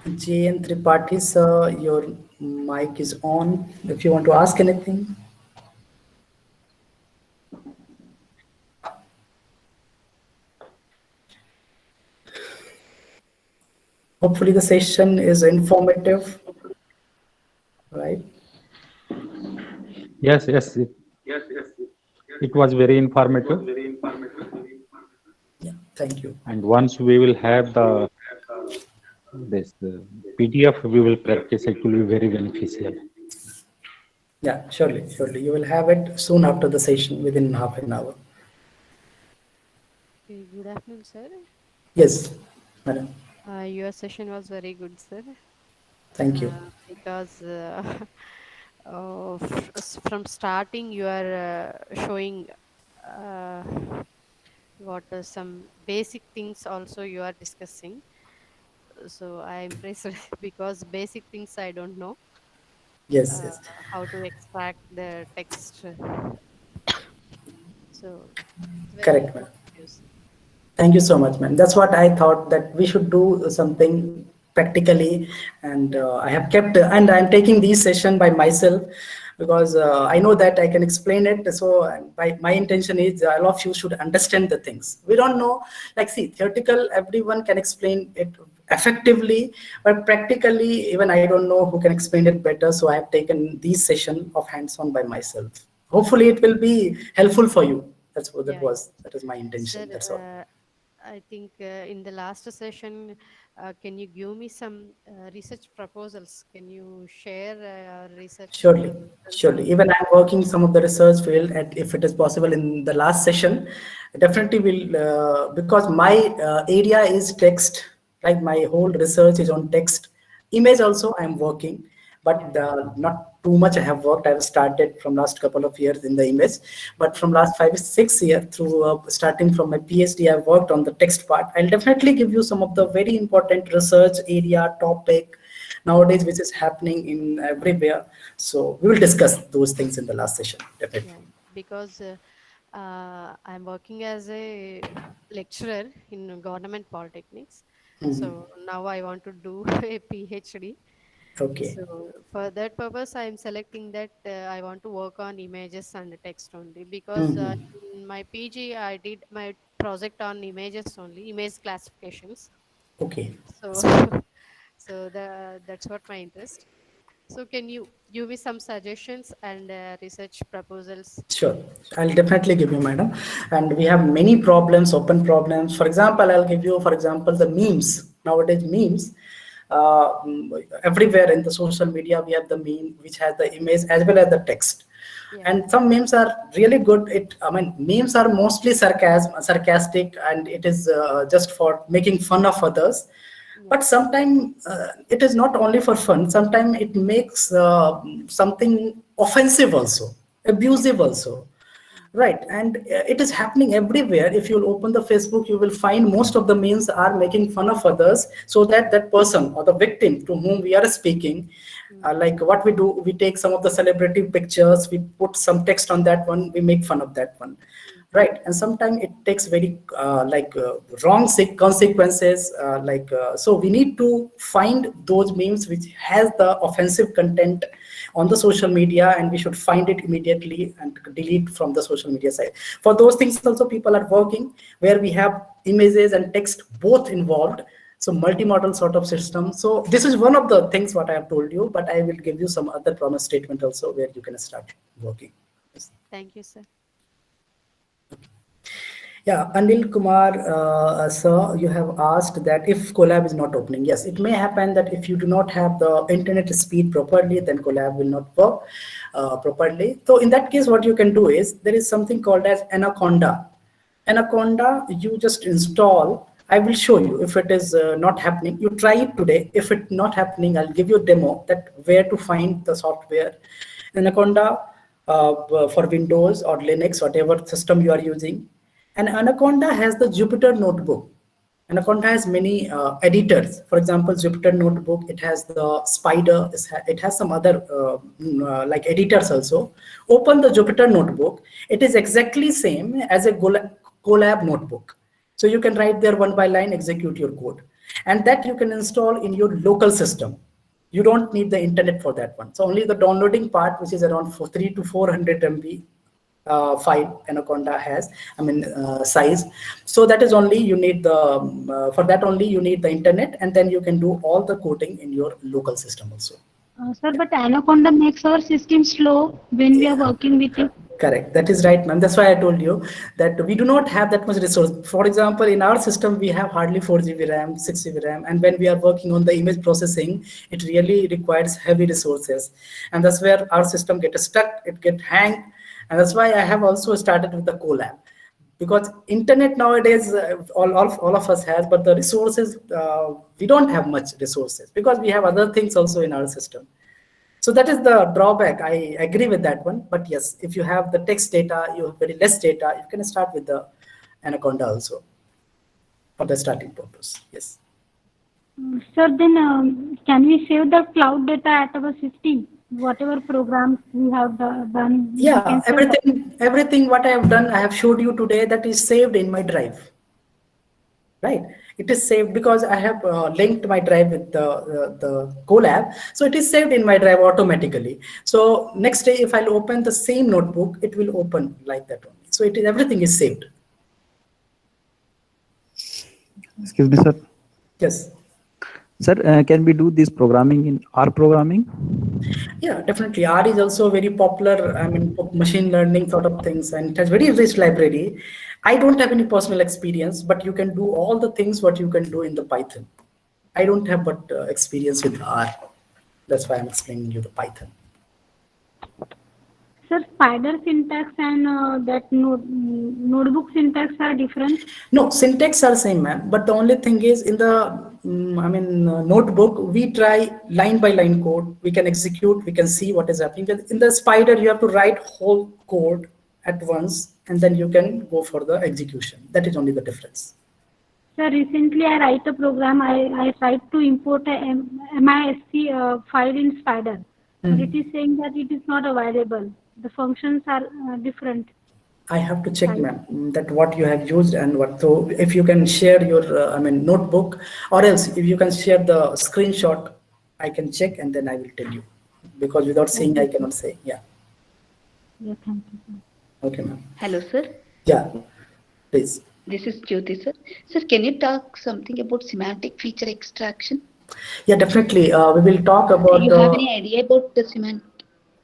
JN Tripathi sir, your mic is on if you want to ask anything. Hopefully the session is informative, right? Yes, yes, it was very informative. Yeah, thank you. And once we will have the this PDF, we will practice. It will be very beneficial. Yeah, surely, surely. You will have it soon after the session, within half an hour. Okay, good afternoon, sir. Yes, madam. Your session was very good, sir. Thank you. Because from starting, you are showing uh, what are some basic things also you are discussing. So I am impressed because basic things I don't know. Yes, Uh, yes. how to extract the text. So it's very Correct, madam. informative, sir. Thank you so much, man. That's what I thought, that we should do something practically, and Yeah, I have kept, and I'm taking these session by myself because I know that I can explain it. So my intention is all of you should understand the things. We don't know, like, see, theoretical, everyone can explain it effectively, but practically, even I don't know who can explain it better. So I have taken these session of hands-on by myself. Hopefully, it will be helpful for you. That's what yeah, yeah. that is my Sir, intention. That's all. I think in the last session, can you give me some research proposals? Can you share research Surely, proposals surely. on? Even I'm working some of the research field, and if it is possible in the last session, definitely will, because my area is text, like my whole research is on text. Image also I'm working, Yeah, but not too much I have worked. I've started from last couple of years in the image, but yeah, from last 5 6 years through starting from my PhD, I've worked on the text part. I'll definitely give you some of the very important research area topic nowadays which is happening in everywhere. So we will discuss those things in the last session, definitely. yeah. Because I'm working as a lecturer in government polytechnics. Mhm. So now I want to do a PhD. Okay. So for that purpose, I am selecting that I want to work on images and text only because Mhm. in my PG I did my project on images only, image classifications. Okay. So so that's what my interest. So can you give me some suggestions and research proposals? Sure, I'll definitely give you, madam. And we have many problems, open problems. For example, I'll give you, for example, the memes. Nowadays, memes. Everywhere in the social media, we have the meme which has the image as well as the text. Yeah, And some memes are really good. I mean, memes are mostly sarcastic, and it is just for making fun of others. yeah, But sometimes it is not only for fun. Sometimes it makes something offensive also, yeah. abusive also, Mm. right? And it is happening everywhere. If you open the Facebook, you will find most of the memes are making fun of others, so that that person or the victim to whom we are speaking, Mm. like what we do, we take some of the celebrity pictures, we put some text on that one, we make fun of that one, Mm. right? And sometimes it takes very wrong consequences, so we need to find those memes which has the offensive content on the social media, and we should find it immediately and delete from the social media side. For those things also, people are working where we have images and text both involved, so multimodal sort of system. So this is one of the things what I have told you, but I will give you some other promise statement also where you can start working. Yes. Thank you, sir. Yeah, Anil Kumar, sir, you have asked that if Colab is not opening. Yes, it may happen that if you do not have the internet speed properly, then Colab will not work properly. So in that case, what you can do is there is something called as Anaconda. Anaconda, you just install. I will show you if it is not happening. You try it today. If it's not happening, I'll give you a demo that where to find the software. Anaconda for Windows or Linux, whatever system you are using. And Anaconda has the Jupyter Notebook. Anaconda has many editors. For example, Jupyter Notebook, it has the Spider, it has some other like editors also. Open the Jupyter Notebook. It is exactly same as a Colab notebook. So you can write there one by line, execute your code. And that you can install in your local system. You don't need the internet for that one. So only the downloading part, which is around 3 to 400 MB file Anaconda has, size. So that is only you need for that only you need the internet, and then you can do all the coding in your local system also. Sir, but Anaconda makes our system slow when we are working with it. Correct. That is right, ma'am. That's why I told you that we do not have that much resource. For example, in our system, we have hardly 4 GB RAM, 6 GB RAM, and when we are working on the image processing, it really requires heavy resources, and that's where our system gets stuck, it get hanged, and that's why I have also started with the Colab, because internet nowadays all of us has, but the resources we don't have much resources because we have other things also in our system. So that is the drawback. I agree with that one. But yes, if you have the text data, you have very less data, you can start with the Anaconda also for the starting purpose. Yes. Sir, then can we save the cloud data at our system? Whatever programs we have done, we Yeah, can save that. everything what I have done, I have showed you today, that is saved in my drive. Right, it is saved because I have linked my drive with the Colab, so it is saved in my drive automatically. So next day, if I'll open the same notebook, it will open like that only. So it is, everything is saved. Excuse me, sir. Yes. Sir, can we do this programming in R programming? Yeah, definitely. R is also very popular. I mean, machine learning sort of things, and it has very rich library. I don't have any personal experience, but you can do all the things what you can do in the Python. I don't have but experience with R. That's why I'm explaining you the Python. Sir, spider syntax and that notebook syntax are different. No, syntax are same, man. But the only thing is in the, notebook, we try line by line code. We can execute, we can see what is happening. But in the spider, you have to write whole code at once, and then you can go for the execution. That is only the difference. Sir, recently I write a program. I tried to import a MISC file in Spider, but it is saying that it is not available. The functions are different. I have to check, ma'am, that what you have used and what. So if you can share your, notebook, or else if you can share the screenshot, I can check and then I will tell you. Because without seeing, I cannot say. Yeah. Yeah, thank you, sir. Okay, ma'am. Hello, sir. Yeah, please. This is Jyoti, sir. Sir, can you talk something about semantic feature extraction? Yeah, definitely. We will talk about You have any idea about the semantic?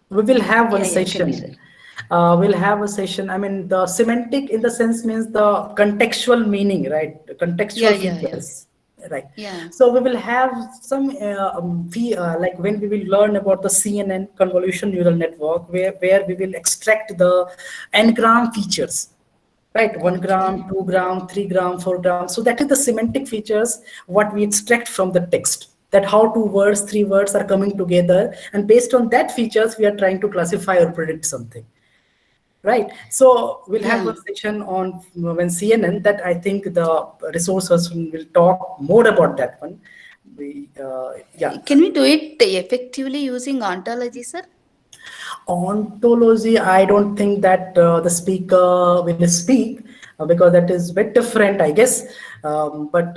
we will have one Yeah, tell me, session. sir. We'll have a session. I mean, the semantic in the sense means the contextual meaning, right? The contextual features, right? Yeah. So we will have some like when we will learn about the CNN, convolution neural network, where we will extract the n-gram features, right? 1 gram, 2 gram, 3 gram, 4 gram. So that is the semantic features what we extract from the text, that how 2 words, 3 words are coming together, and based on that features we are trying to classify or predict something, right? So we'll have a section on when CNN, that I think the resources will talk more about that one. Yeah. Can we do it effectively using ontology, sir? Ontology, I don't think that the speaker will speak because that is a bit different, I guess. But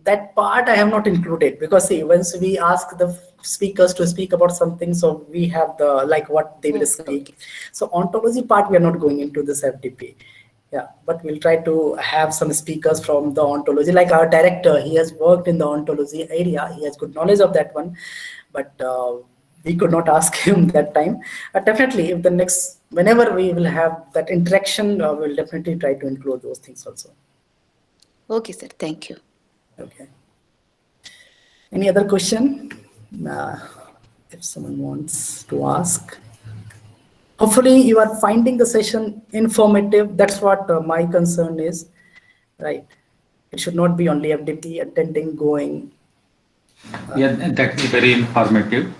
that part I have not included, because see, once we ask the speakers to speak about something, so we have the like what they will speak. Okay. So ontology part we are not going into this FDP. Yeah, but we'll try to have some speakers from the ontology, like our director. He has worked in the ontology area. He has good knowledge of that one, but we could not ask him that time. Definitely, if the next, whenever we will have that interaction, we'll definitely try to include those things also. Okay, sir. Thank you. Okay. Any other question? If someone wants to ask. Hopefully you are finding the session informative. That's what my concern is, right? It should not be only FDP attending, going. Yeah, that's very informative.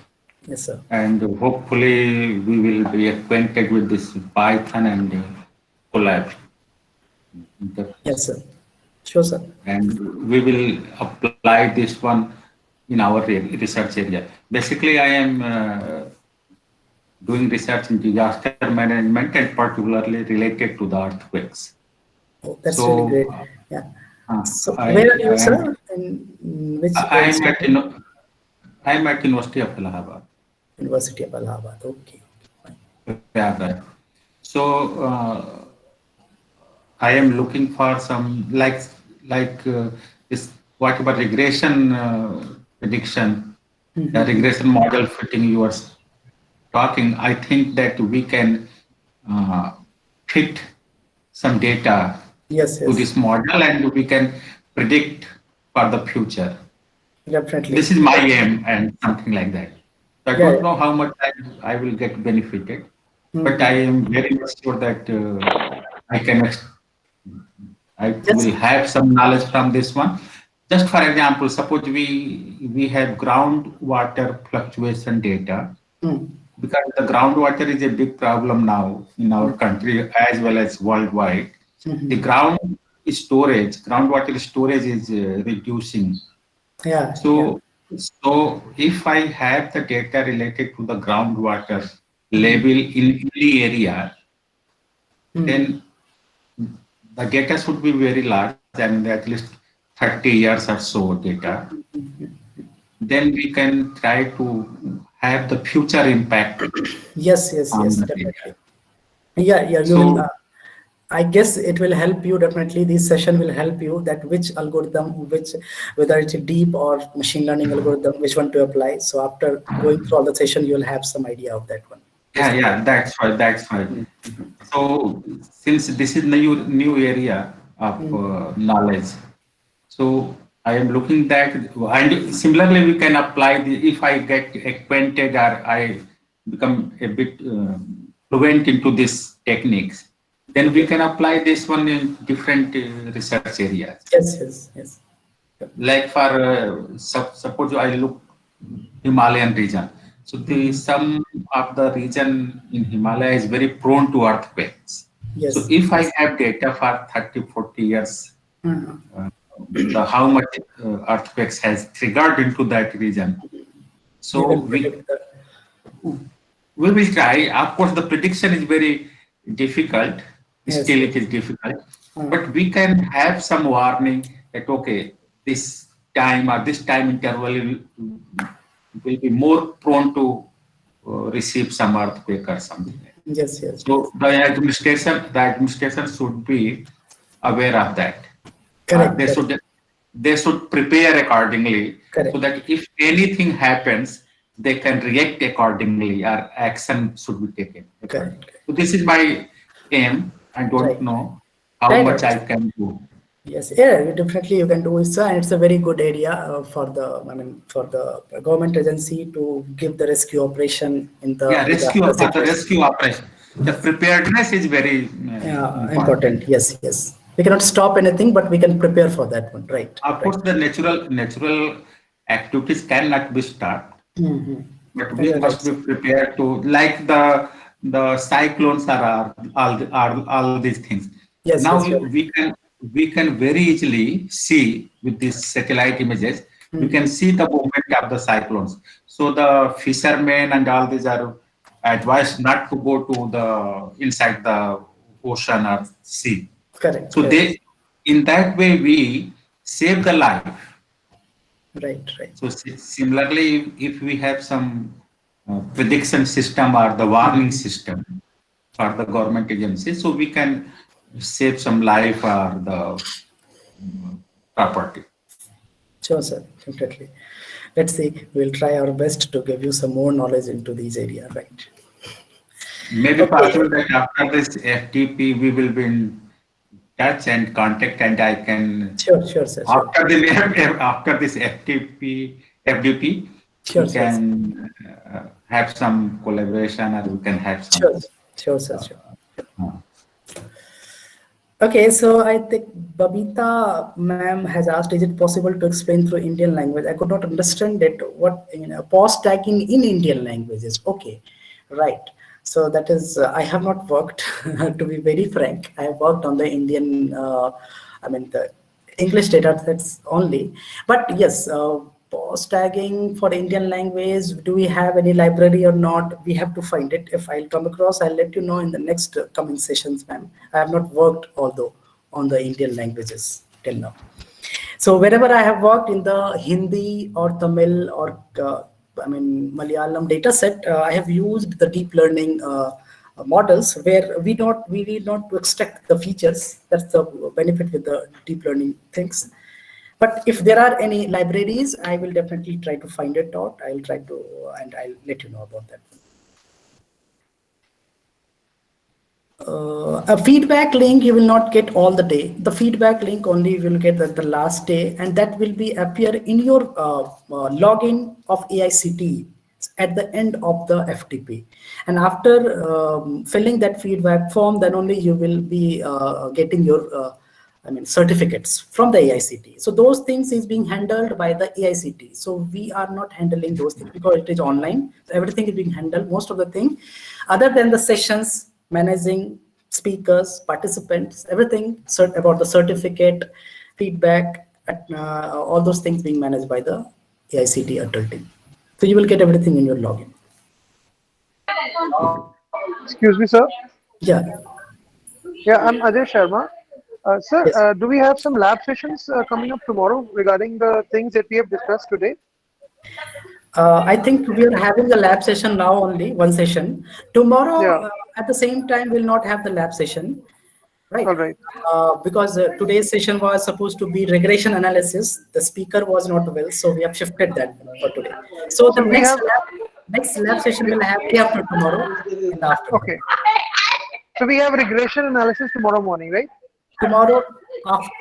Yes, sir. And hopefully we will be acquainted with this Python and Colab. Yes, sir. Sure, sir. And we will apply this one in our research area. Basically, I am doing research in disaster management and particularly related to the earthquakes. Oh, that's really great. Yeah. So where are you, sir? In which I'm at University of Allahabad. University of Allahabad. Okay. Yeah, so I am looking for some like this whatever regression prediction the regression model fitting you are talking, I think that we can fit some data Yes, to yes, this model and we can predict for the future. definitely. This is my aim and something like that. So I Yeah, don't yeah. know how much I will get benefited, but I Mhm. am very much sure that I can I Yes. will have some knowledge from this one. Just for example, suppose we have groundwater fluctuation data, Mm. because the groundwater is a big problem now in our country as well as worldwide. The groundwater storage is reducing. Yeah, yeah. So, so if I have the data related to the groundwater level in the area, Mhm. then the data should be very large and at least 30 years or so data. Then we can try to have the future impact Yes, yes, on yes, the definitely. data. Yeah, yeah, you will. So I guess it will help you definitely. This session will help you that which algorithm, which whether it's a deep or machine learning algorithm, which one to apply. So after going through all the session, you'll have some idea of that one. yeah, This will. yeah, that's right, that's right. So since this is new area of knowledge, so I am looking that, and similarly we can apply the, if I get acquainted or I become a bit fluent into these techniques, then we Okay. can apply this one in different research areas. Yes, yes, yes. Like for suppose I look Himalayan region. So the some of the region in Himalaya is very prone to earthquakes. So Yes, if I yes. have data for 30, 40 years, Uh-huh. uh, the how much earthquakes has triggered into that region. You So can predict the. we will try. Of course, the prediction is very difficult. Yes, Still, it is yes. difficult. Uh, But we can have some warning that okay, this time or this time interval will be more prone to receive some earthquake or something. yes, yes, yes. So the administration should be aware of that. Correct, They correct, should prepare accordingly so correct, that if anything happens, they can react accordingly or action should be taken accordingly. correct. So this is my aim. I don't Right, know how right, much right. I can do. Yes, yeah, definitely you can do it, sir, and it's a very good area for the, I mean, for the government agency to give the rescue operation in the Yeah, disaster for the situation. rescue operation. The preparedness is very Yeah, important. important. Yes, yes. We cannot stop anything, but we can prepare for that one. Right, Of right. course, the natural activities cannot be stopped, but we Yeah, right, must be sir. prepared to, like the cyclones are all these things. Yes, Now yes, you're we can very easily see with these satellite images, we can see the movement of the cyclones. So the fishermen and all these are advised not to go to the inside the ocean or sea. correct, So correct. they, in that way, we save the life. Right, right. So similarly, if we have some prediction system or the warning system for the government agencies, so we can save some life or the property. Sure, sir. Definitely. Let's see. We'll try our best to give you some more knowledge into these areas. Right. Maybe Okay. possible that after this FTP, we will be in touch and contact, and I can Sure, sure, sir. Sure. after the after this FDP, Sure, we sure. can have some collaboration or we can have some. Sure, sure, sir. Sure. Okay, so I think Babita ma'am has asked, is it possible to explain through Indian language? I could not understand it. What, pause tagging in Indian languages? Okay, right. So that is, I have not worked, to be very frank. I have worked on the Indian, I mean, the English data sets only. But yes, pause tagging for Indian language, do we have any library or not? We have to find it. If I'll come across, I'll let you know in the next coming sessions, ma'am. I have not worked, although, on the Indian languages till now. So wherever I have worked in the Hindi or Tamil or I mean Malayalam data set, I have used the deep learning models where we need not to extract the features. That's the benefit with the deep learning things. But if there are any libraries, I will definitely try to find it out. I'll try to, and I'll let you know about that. A feedback link you will not get all the day. The feedback link only you will get at the last day, and that will be appear in your login of AICTE at the end of the FTP. And after filling that feedback form, then only you will be getting your certificates from the AICTE. So those things is being handled by the AICTE. So we are not handling those things because it is online. So everything is being handled. Most of the thing, other than the sessions, managing speakers, participants, everything about the certificate, feedback, all those things being managed by the AICTE ATAL team. So you will get everything in your login. Excuse me, sir. Yeah. Yeah, I'm Ajay Sharma. Sir, Yes. do we have some lab sessions coming up tomorrow regarding the things that we have discussed today? I think we are having the lab session now only, one session. Tomorrow, Yeah, at the same time, we'll not have the lab session, right? all right. Because today's session was supposed to be regression analysis. The speaker was not well, so we have shifted that for today. So the So we have, next lab session will have day after tomorrow in the afternoon. okay. So we have regression analysis tomorrow morning, right? Tomorrow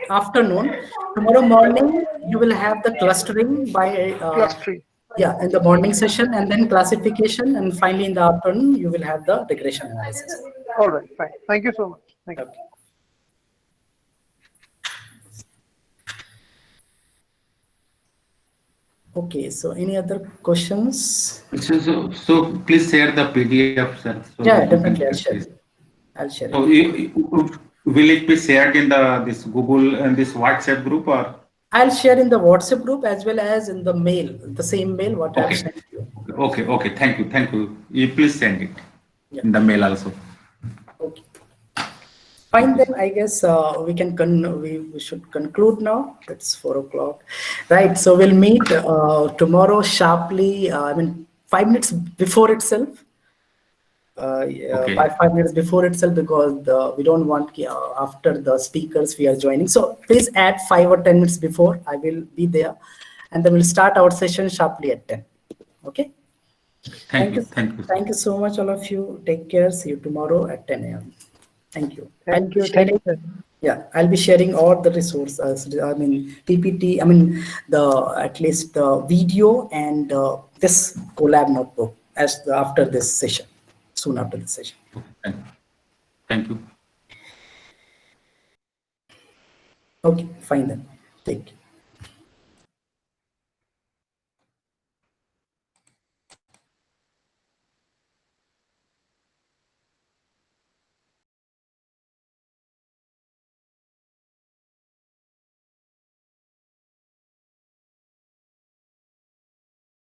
afternoon, tomorrow morning you will have the clustering by Clustering. yeah, in the morning session, and then classification, and finally in the afternoon you will have the regression analysis. All right, fine. Thank you so much. Thank you. Okay. Okay, so any other questions? So please share the PDF, sir, so Yeah, that we can definitely, I'll share practice. it. I'll share So it. will it be shared in this Google and this WhatsApp group, or? I'll share in the WhatsApp group as well as in the mail, the same mail what I've Okay. sent you. Okay. Thank you. You please send it Yeah. in the mail also. Okay. Fine, then I guess we can we should conclude now. It's 4 o'clock, right? So we'll meet tomorrow sharply. 5 minutes before itself. Okay. 5 minutes before itself, because we don't want after the speakers we are joining. So please add 5 or 10 minutes before. I will be there, and then we'll start our session sharply at 10. Okay. Thank you. Thank you so much, all of you. Take care. See you tomorrow at 10 a.m. Thank you. Thank you. Thank you, sir. Yeah, I'll be sharing all the resources. PPT. At least the video and this collab notebook after this session, soon after this session. Thank you. Okay, fine then. Take care.